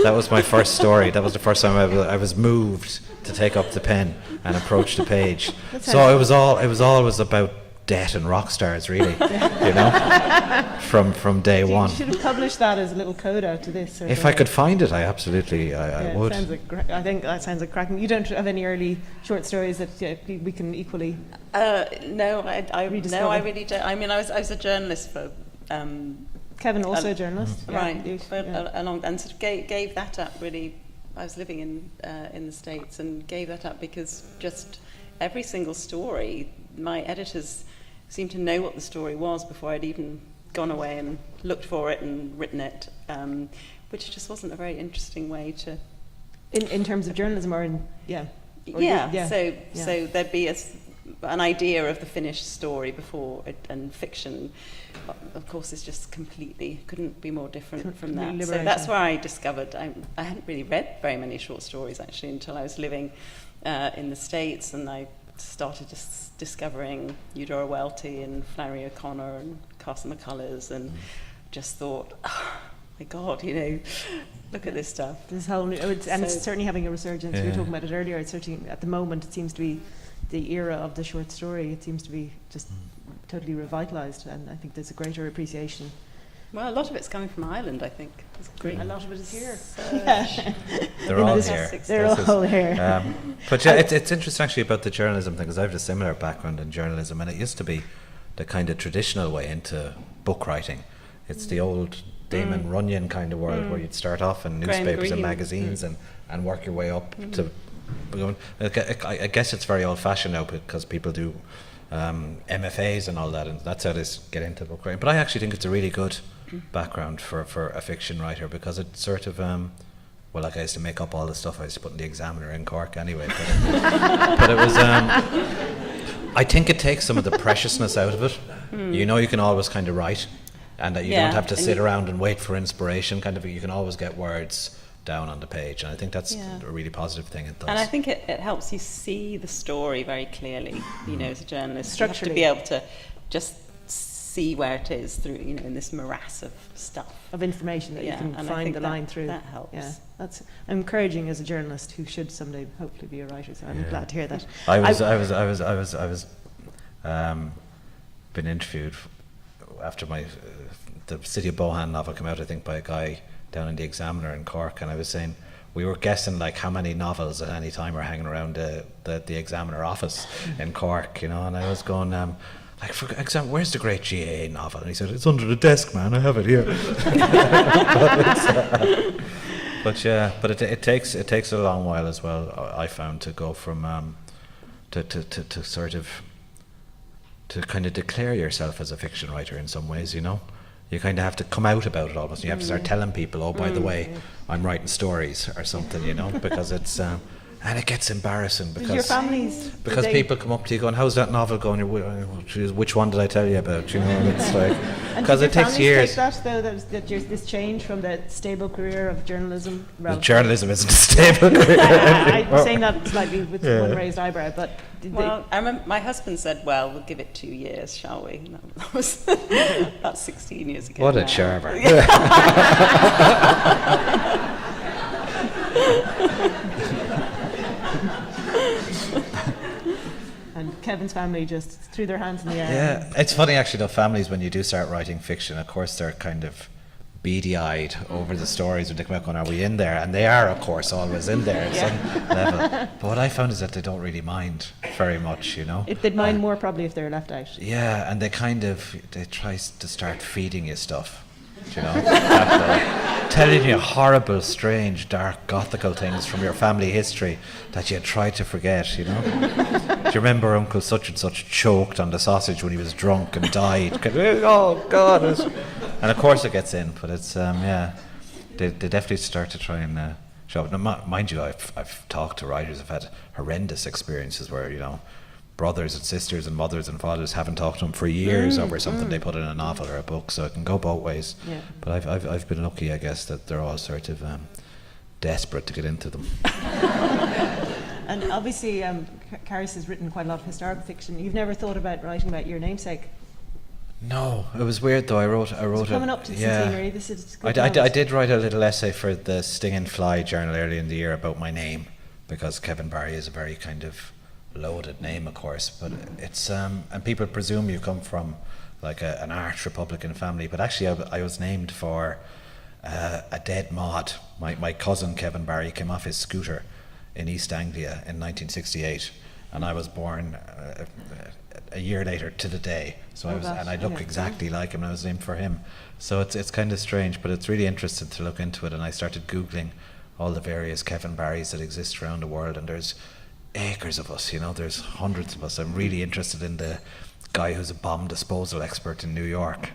[SPEAKER 3] That was the first time I was moved to take up the pen and approach the page. So it was always about debt and rock stars, really, you know, from day one.
[SPEAKER 2] You should have published that as a little coda to this. Or
[SPEAKER 3] If I could find it, I absolutely I would.
[SPEAKER 2] Sounds like I think that sounds like cracking. You don't have any early short stories that we can equally.
[SPEAKER 4] No, I
[SPEAKER 2] Rediscover.
[SPEAKER 4] really don't. I mean, I was a journalist for.
[SPEAKER 2] Kevin, also a journalist,
[SPEAKER 4] Right,
[SPEAKER 2] you-
[SPEAKER 4] but
[SPEAKER 2] yeah.
[SPEAKER 4] along and sort of gave that up really. I was living in the States and gave that up because just every single story, my editors seemed to know what the story was before I'd even gone away and looked for it and written it, which just wasn't a very interesting way to.
[SPEAKER 2] In terms of journalism, or in
[SPEAKER 4] So there'd be an idea of the finished story before it, and fiction, of course, is just couldn't be more different from that. So that's where I discovered I hadn't really read very many short stories actually until I was living in the States, and I started discovering Eudora Welty and Flannery O'Connor and Carson McCullers, and just thought, oh my God, you know, look at this stuff.
[SPEAKER 2] This whole it's certainly having a resurgence. We were talking about it earlier. It's certainly at the moment it seems to be the era of the short story. It seems to be just totally revitalised, and I think there's a greater appreciation.
[SPEAKER 4] Well, a lot of it's coming from Ireland, I think.
[SPEAKER 2] A lot of it is here.
[SPEAKER 3] They're all here.
[SPEAKER 2] They're all here.
[SPEAKER 3] But yeah, it's interesting actually about the journalism thing, because I have a similar background in journalism, and it used to be the kind of traditional way into book writing. It's the old Damon Runyon kind of world where you'd start off in newspapers and magazines and work your way up to. I guess it's very old-fashioned now because people do MFAs and all that, and that's how they get into book writing. But I actually think it's a really good background for a fiction writer, because it sort of well, like I used to make up all the stuff I used to put in the Examiner in Cork anyway, but it was I think it takes some of the preciousness out of it. You know, you can always kind of write, and that you don't have to sit around and wait for inspiration, kind of. You can always get words down on the page, and I think that's a really positive thing it does.
[SPEAKER 4] And I think it helps you see the story very clearly, you know, as a journalist. You have to be able to just see where it is through, you know, in this morass of stuff.
[SPEAKER 2] Of information that you can find the line through.
[SPEAKER 4] That helps.
[SPEAKER 2] Yeah, that's encouraging as a journalist who should someday hopefully be a writer, so I'm glad to hear that.
[SPEAKER 3] I was been interviewed after the City of Bohan novel came out, I think, by a guy down in the Examiner in Cork, and I was saying we were guessing like how many novels at any time are hanging around the Examiner office in Cork, you know, and I was going like, for example, where's the great GA novel? And he said, it's under the desk, man, I have it here. but it takes a long while as well, I found, to go from to sort of to kind of declare yourself as a fiction writer in some ways, you know. You kind of have to come out about it almost. You have to start telling people, oh, by the way, I'm writing stories or something, you know, because it's And it gets embarrassing
[SPEAKER 2] Did your families... did
[SPEAKER 3] because
[SPEAKER 2] they-
[SPEAKER 3] people come up to you going, how's that novel going? Which one did I tell you about? You know, and it's like,
[SPEAKER 2] And
[SPEAKER 3] because
[SPEAKER 2] did
[SPEAKER 3] it
[SPEAKER 2] your
[SPEAKER 3] takes
[SPEAKER 2] families
[SPEAKER 3] years.
[SPEAKER 2] take that, though, that this change from the stable career of journalism?
[SPEAKER 3] Well, journalism isn't a stable career.
[SPEAKER 2] I'm saying that slightly with one raised eyebrow, but did
[SPEAKER 4] Well, I remember my husband said, well, we'll give it 2 years, shall we? And that was about 16 years ago.
[SPEAKER 3] What a
[SPEAKER 4] now.
[SPEAKER 3] charmer.
[SPEAKER 2] and Kevin's family just threw their hands in the air?
[SPEAKER 3] Yeah, it's funny actually though, families, when you do start writing fiction, of course they're kind of beady-eyed over the stories when they come out going, are we in there? And they are, of course, always in there at some level. But what I found is that they don't really mind very much, you know.
[SPEAKER 2] If they'd mind more probably if they were left out.
[SPEAKER 3] Yeah, and they try to start feeding you stuff, you know. Telling you horrible, strange, dark, gothical things from your family history that you try to forget, you know. Do you remember Uncle such and such choked on the sausage when he was drunk and died? Oh God! And of course it gets in, but it's they definitely start to try and show it. Now, mind you, I've talked to writers who've had horrendous experiences where, you know, brothers and sisters and mothers and fathers haven't talked to them for years over something they put in a novel or a book, so it can go both ways.
[SPEAKER 2] Yeah.
[SPEAKER 3] But I've been lucky, I guess, that they're all sort of desperate to get into them.
[SPEAKER 2] And obviously, Carys has written quite a lot of historical fiction. You've never thought about writing about Your Namesake?
[SPEAKER 3] No, it was weird though. I wrote
[SPEAKER 2] It's coming up to the centenary. This is good
[SPEAKER 3] I
[SPEAKER 2] times.
[SPEAKER 3] did write a little essay for the Stinging Fly journal early in the year about my name, because Kevin Barry is a very kind of loaded name, of course, but it's and people presume you come from like an arch Republican family, but actually I was named for a dead mod. My cousin Kevin Barry came off his scooter in East Anglia in 1968, and I was born a year later to the day. So I look exactly like him, and I was named for him. So it's kind of strange, but it's really interesting to look into it. And I started Googling all the various Kevin Barrys that exist around the world, and there's acres of us, you know, there's hundreds of us. I'm really interested in the guy who's a bomb disposal expert in New York.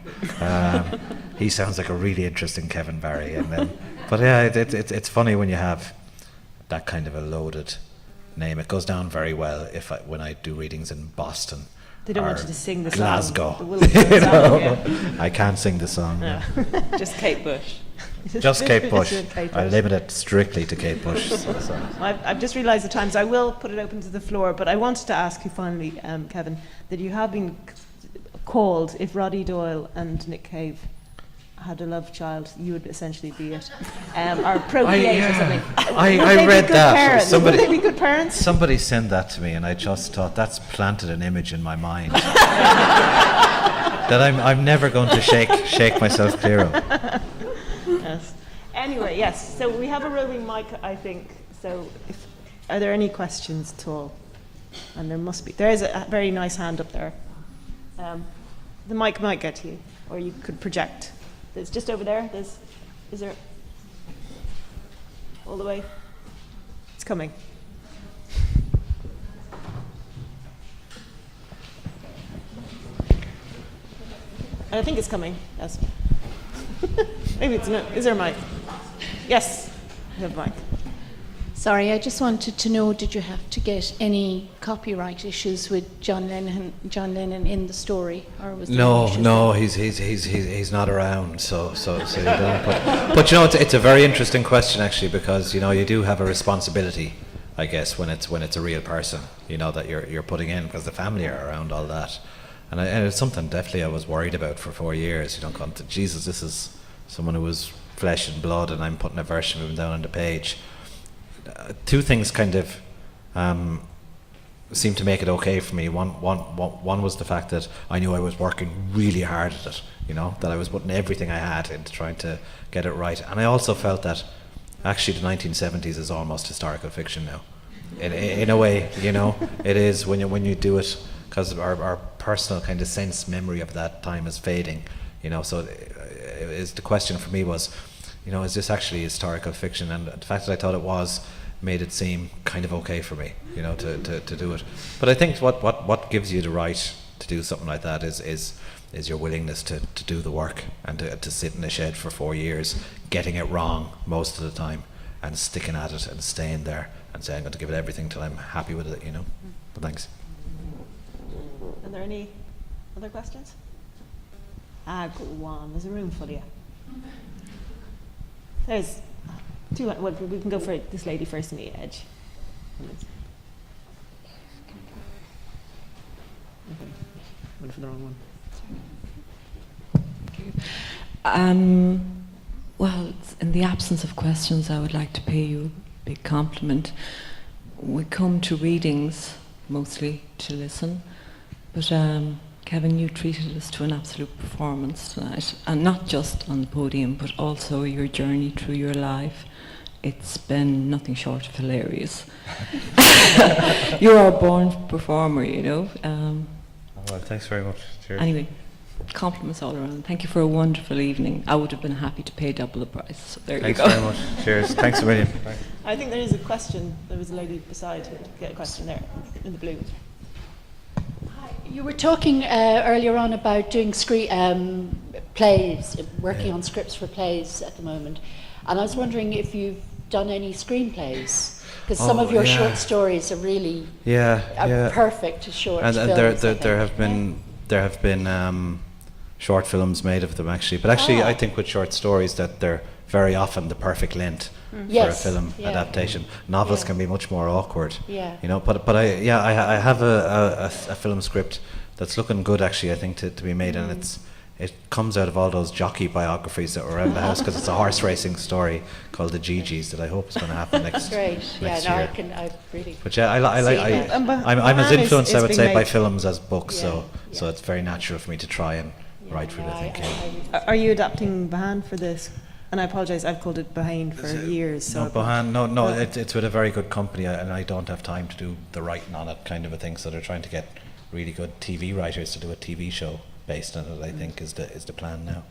[SPEAKER 3] He sounds like a really interesting Kevin Barry. And then, but yeah, it's funny when you have that kind of a loaded name. It goes down very well when I do readings in Boston.
[SPEAKER 2] They don't
[SPEAKER 3] or
[SPEAKER 2] want you to sing the song.
[SPEAKER 3] Glasgow.
[SPEAKER 2] The Wilson song, yeah.
[SPEAKER 3] I can't sing the song.
[SPEAKER 2] Yeah.
[SPEAKER 4] Just Kate Bush.
[SPEAKER 3] Just Kate Bush.
[SPEAKER 2] Kate
[SPEAKER 3] I
[SPEAKER 2] Bush.
[SPEAKER 3] limit it strictly to Kate Bush. So.
[SPEAKER 2] I've just realised the times. I will put it open to the floor, but I wanted to ask you finally, Kevin, that you have been called, if Roddy Doyle and Nick Cave had a love child, you would essentially be it, or procreate or something.
[SPEAKER 3] I read that.
[SPEAKER 2] Would they be good parents?
[SPEAKER 3] Somebody sent that to me, and I just thought that's planted an image in my mind that I'm never going to shake myself clear of.
[SPEAKER 2] Yes. Anyway, yes. So we have a roving mic, I think. So, are there any questions at all? And there must be. There is a very nice hand up there. The mic might get to you, or you could project. It's just over there. Is there? All the way. It's coming. I think it's coming. Yes. Maybe it's not. Is there a mic? Yes, we have a mic.
[SPEAKER 6] Sorry, I just wanted to know, did you have to get any copyright issues with John Lennon in the story, or was there any issues
[SPEAKER 3] No, he's not around, so you don't. But you know, it's a very interesting question actually, because you know you do have a responsibility, I guess, when it's a real person, you know, that you're putting in, because the family are around all that, and it's something definitely I was worried about for 4 years. You know, going to Jesus, this is someone who was flesh and blood, and I'm putting a version of him down on the page. Two things kind of seemed to make it okay for me. One was the fact that I knew I was working really hard at it, you know, that I was putting everything I had into trying to get it right. And I also felt that actually the 1970s is almost historical fiction now. In a way, you know, it is when you do it, because our personal kind of sense memory of that time is fading, you know. So the question for me was, you know, is this actually historical fiction? And the fact that I thought it was made it seem kind of okay for me, you know, to do it. But I think what gives you the right to do something like that is your willingness to do the work and to sit in a shed for 4 years, getting it wrong most of the time, and sticking at it and staying there and saying I'm going to give it everything till I'm happy with it, But thanks.
[SPEAKER 2] Are there any other questions? Go on. There's a room full of you. There's two. Well, we can go for this lady first on the edge. Went for the wrong one.
[SPEAKER 7] Well, in the absence of questions, I would like to pay you a big compliment. We come to readings mostly to listen, but Kevin, you treated us to an absolute performance tonight, and not just on the podium, but also your journey through your life. It's been nothing short of hilarious. You are a born performer,
[SPEAKER 3] Well, thanks very much. Cheers.
[SPEAKER 7] Anyway, compliments all around. Thank you for a wonderful evening. I would have been happy to pay double the price. So there
[SPEAKER 3] Thanks
[SPEAKER 7] you go.
[SPEAKER 3] very much. Cheers. Thanks a million. Bye.
[SPEAKER 2] I think there is a question. There was a lady beside who get a question there in the blue.
[SPEAKER 6] You were talking earlier on about doing plays, working on scripts for plays at the moment. And I was wondering if you've done any screenplays, because some of your short stories are really perfect as short
[SPEAKER 3] And
[SPEAKER 6] films.
[SPEAKER 3] there have been short films made of them actually. But actually, I think with short stories that they're very often the perfect length for a film adaptation. Novels can be much more awkward.
[SPEAKER 6] Yeah.
[SPEAKER 3] But I have a film script that's looking good actually. I think to be made, and it comes out of all those jockey biographies that were around the house, because it's a horse racing story called the Gigi's that I hope is going to happen next
[SPEAKER 6] Great.
[SPEAKER 3] next
[SPEAKER 6] Yeah, no,
[SPEAKER 3] year.
[SPEAKER 6] I really.
[SPEAKER 3] But I'm as influenced, I would say, by films as books, so it's very natural for me to try and write for the thinking.
[SPEAKER 2] Are you adapting Bahan for this? And I apologise, I've called it Bahane for years. So
[SPEAKER 3] No, Bohan, it's with a very good company, and I don't have time to do the writing on it kind of a thing, so they're trying to get really good TV writers to do a TV show based on it, I think is the plan now.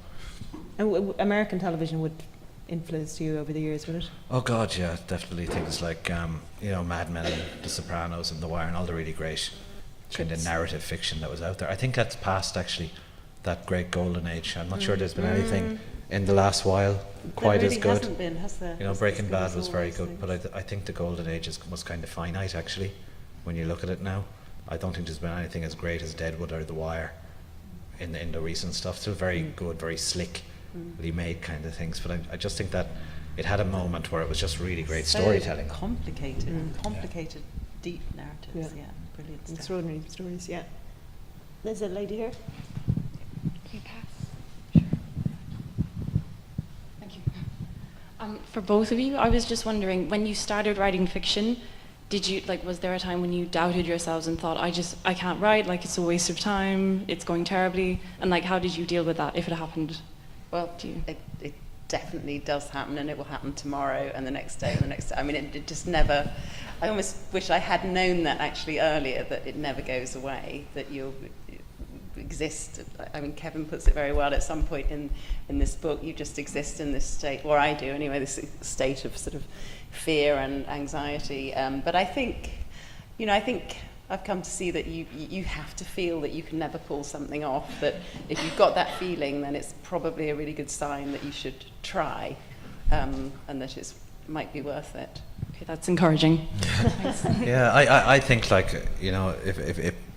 [SPEAKER 2] And American television would influence you over the years, would it?
[SPEAKER 3] Oh God, yeah, definitely things like Mad Men and The Sopranos and The Wire and all the really great kind of narrative fiction that was out there. I think that's past actually that great golden age. I'm not sure there's been anything in the last while quite
[SPEAKER 4] there really
[SPEAKER 3] as good.
[SPEAKER 4] Hasn't been, has there?
[SPEAKER 3] Breaking Bad was very good, but I think the golden age was kind of finite actually. When you look at it now, I don't think there's been anything as great as Deadwood or The Wire in the recent stuff. Still very good, very slick, really made kind of things. But I just think that it had a moment where it was just really great storytelling.
[SPEAKER 4] Complicated, deep narratives. Yeah, brilliant stuff.
[SPEAKER 2] Extraordinary stories. Yeah. There's a lady here.
[SPEAKER 8] Can you pass? Sure. Thank you. For both of you, I was just wondering, when you started writing fiction, was there a time when you doubted yourselves and thought, I can't write, it's a waste of time, it's going terribly, and how did you deal with that if it happened?
[SPEAKER 4] Well, it definitely does happen, and it will happen tomorrow and the next day and the next day. I mean, it just never. I almost wish I had known that actually earlier, that it never goes away, that you exist. I mean, Kevin puts it very well. At some point in this book, you just exist in this state, or I do anyway, this state of sort of fear and anxiety. But I think I've come to see that you have to feel that you can never pull something off, that if you've got that feeling, then it's probably a really good sign that you should try, and that it might be worth it.
[SPEAKER 8] Okay, that's encouraging.
[SPEAKER 3] Yeah, I think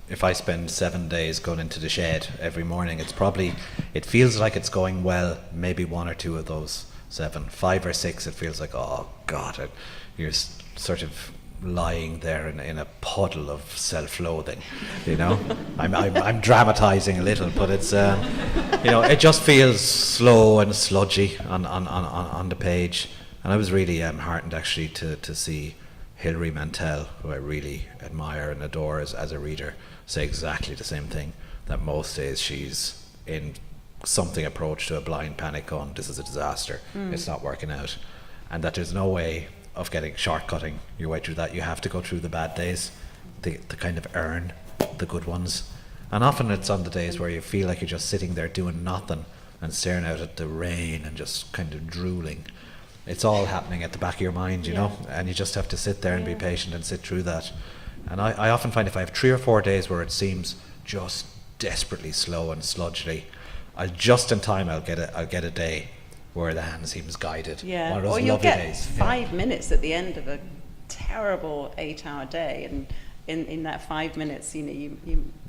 [SPEAKER 3] if I spend 7 days going into the shed every morning, it feels like it's going well, maybe 1 or 2 of those 7. 5 or 6, it feels like, oh God, you're sort of lying there in a puddle of self-loathing, I'm dramatizing a little, but it's it just feels slow and sludgy on the page. And I was really heartened actually to see Hilary Mantel, who I really admire and adore as a reader, say exactly the same thing, that most days she's in something approach to a blind panic going, this is a disaster, it's not working out, and that there's no way of getting shortcutting your way through that. You have to go through the bad days to kind of earn the good ones. And often it's on the days where you feel like you're just sitting there doing nothing and staring out at the rain and just kind of drooling. It's all happening at the back of your mind, you know, and you just have to sit there and be patient and sit through that. And I often find if I have 3 or 4 days where it seems just desperately slow and sludgy, I'll just in time I'll get a day where the hand seems guided.
[SPEAKER 4] Yeah,
[SPEAKER 3] One of those
[SPEAKER 4] or you'll
[SPEAKER 3] lovely
[SPEAKER 4] get
[SPEAKER 3] days.
[SPEAKER 4] 5 minutes at the end of a terrible 8-hour day, and in that 5 minutes, you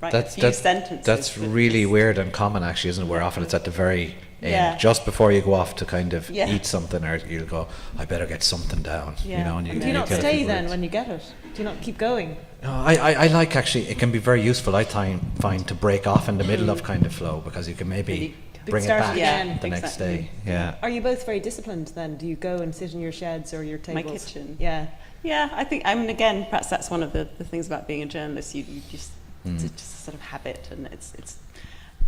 [SPEAKER 4] write a few sentences.
[SPEAKER 3] That's really weird and common, actually, isn't it? Where often it's at the very end,
[SPEAKER 4] Yeah.
[SPEAKER 3] just before you go off to kind of
[SPEAKER 4] Yeah.
[SPEAKER 3] eat something, or you'll go, I better get something down.
[SPEAKER 4] Yeah.
[SPEAKER 3] You know, and
[SPEAKER 2] Do you not
[SPEAKER 3] get a
[SPEAKER 2] stay
[SPEAKER 3] few
[SPEAKER 2] then
[SPEAKER 3] words.
[SPEAKER 2] when you get it? Do you not keep going?
[SPEAKER 3] No, I like, actually, it can be very useful, I find, to break off in the middle of kind of flow, because you can maybe bring it
[SPEAKER 2] start
[SPEAKER 3] back
[SPEAKER 2] again.
[SPEAKER 3] the next
[SPEAKER 4] Exactly.
[SPEAKER 3] day. Yeah.
[SPEAKER 2] Are you both very disciplined then? Do you go and sit in your sheds or your
[SPEAKER 4] My
[SPEAKER 2] tables?
[SPEAKER 4] kitchen.
[SPEAKER 2] Yeah.
[SPEAKER 4] Yeah, I think, again, perhaps that's one of the things about being a journalist. You just, it's just a sort of habit, and it's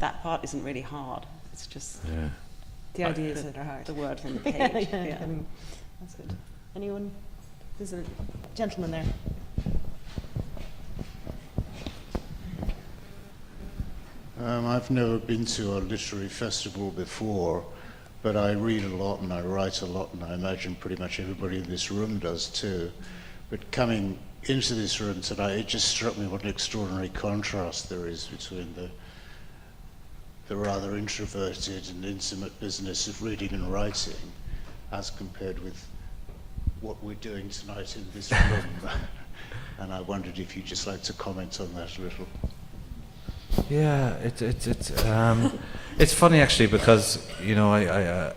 [SPEAKER 4] that part isn't really hard. It's just
[SPEAKER 3] Yeah.
[SPEAKER 2] The ideas that are hard.
[SPEAKER 4] the word on the
[SPEAKER 2] Yeah,
[SPEAKER 4] page.
[SPEAKER 2] yeah, I mean, that's good. Anyone? There's a gentleman there.
[SPEAKER 9] I've never been to a literary festival before, but I read a lot and I write a lot, and I imagine pretty much everybody in this room does too. But coming into this room tonight, it just struck me what an extraordinary contrast there is between the rather introverted and intimate business of reading and writing as compared with what we're doing tonight in this room. And I wondered if you'd just like to comment on that a little.
[SPEAKER 3] Yeah, it's funny, actually, because I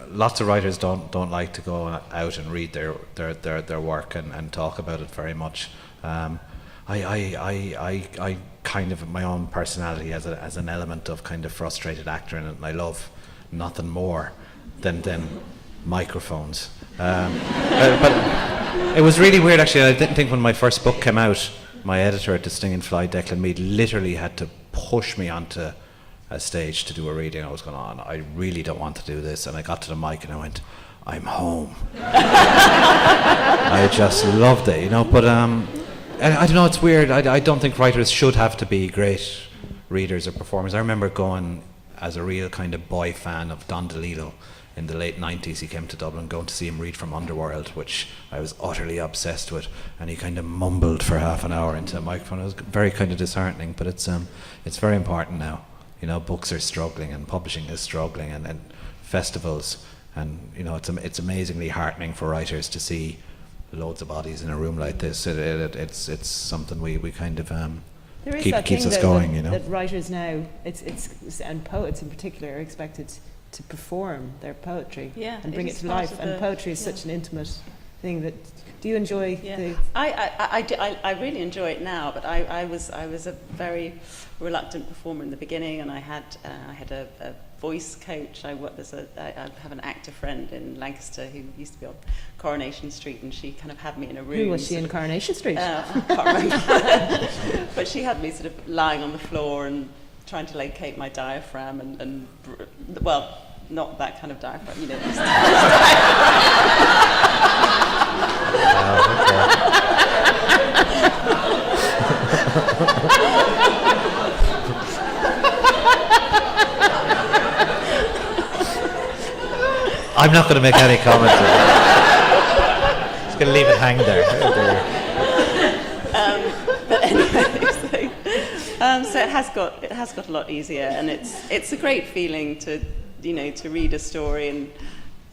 [SPEAKER 3] lots of writers don't like to go out and read their work and talk about it very much. I kind of, my own personality has an element of kind of frustrated actor in it, and I love nothing more than microphones. But it was really weird, actually. I didn't think when my first book came out, my editor at the Sting and Fly, Declan Mead, literally had to push me onto a stage to do a reading. I was going on, I really don't want to do this. And I got to the mic and I went, I'm home. I just loved it, But I don't know, it's weird. I don't think writers should have to be great readers or performers. I remember going as a real kind of boy fan of Don DeLillo in the late 90s. He came to Dublin, going to see him read from Underworld, which I was utterly obsessed with, and he kind of mumbled for half an hour into a microphone. It was very kind of disheartening, but it's very important now. Books are struggling, and publishing is struggling, and festivals, and it's amazingly heartening for writers to see loads of bodies in a room like this. It's something we kind of
[SPEAKER 2] There is that
[SPEAKER 3] keeps
[SPEAKER 2] thing
[SPEAKER 3] us
[SPEAKER 2] though,
[SPEAKER 3] going,
[SPEAKER 2] that writers now, and poets in particular, are expected to perform their poetry and bring it to life. And poetry is such an intimate thing that. Do you enjoy?
[SPEAKER 4] Yeah, I really enjoy it now. But I was a very reluctant performer in the beginning, and I had a voice coach. I have an actor friend in Lancaster who used to be on Coronation Street, and she kind of had me in a room.
[SPEAKER 2] Who was she in Coronation Street?
[SPEAKER 4] I can't remember. But she had me sort of lying on the floor and trying to locate my diaphragm and well, not that kind of diaphragm, this
[SPEAKER 3] I'm not going to make any comment. Just going to leave it hang there.
[SPEAKER 4] But anyway, so it has got a lot easier, and it's a great feeling to read a story and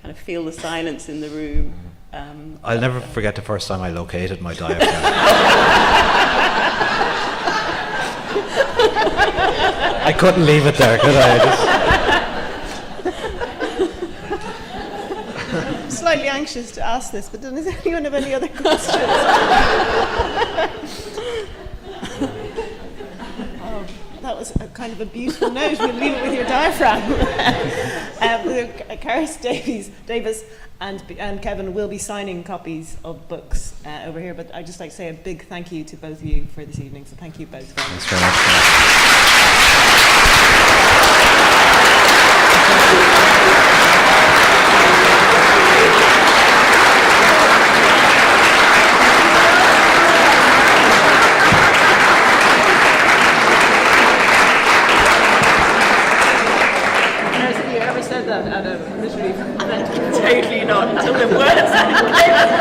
[SPEAKER 4] kind of feel the silence in the room.
[SPEAKER 3] I'll never forget the first time I located my diaphragm. I couldn't leave it there, could I?
[SPEAKER 2] I'm slightly anxious to ask this, but does anyone have any other questions? That was a kind of a beautiful note. We'll leave it with your diaphragm. Carys Davies and Kevin will be signing copies of books over here, but I'd just like to say a big thank you to both of you for this evening. So thank you both very much.
[SPEAKER 3] Thanks very much.
[SPEAKER 2] Have you ever said that at a literary event?
[SPEAKER 4] Totally not until the words.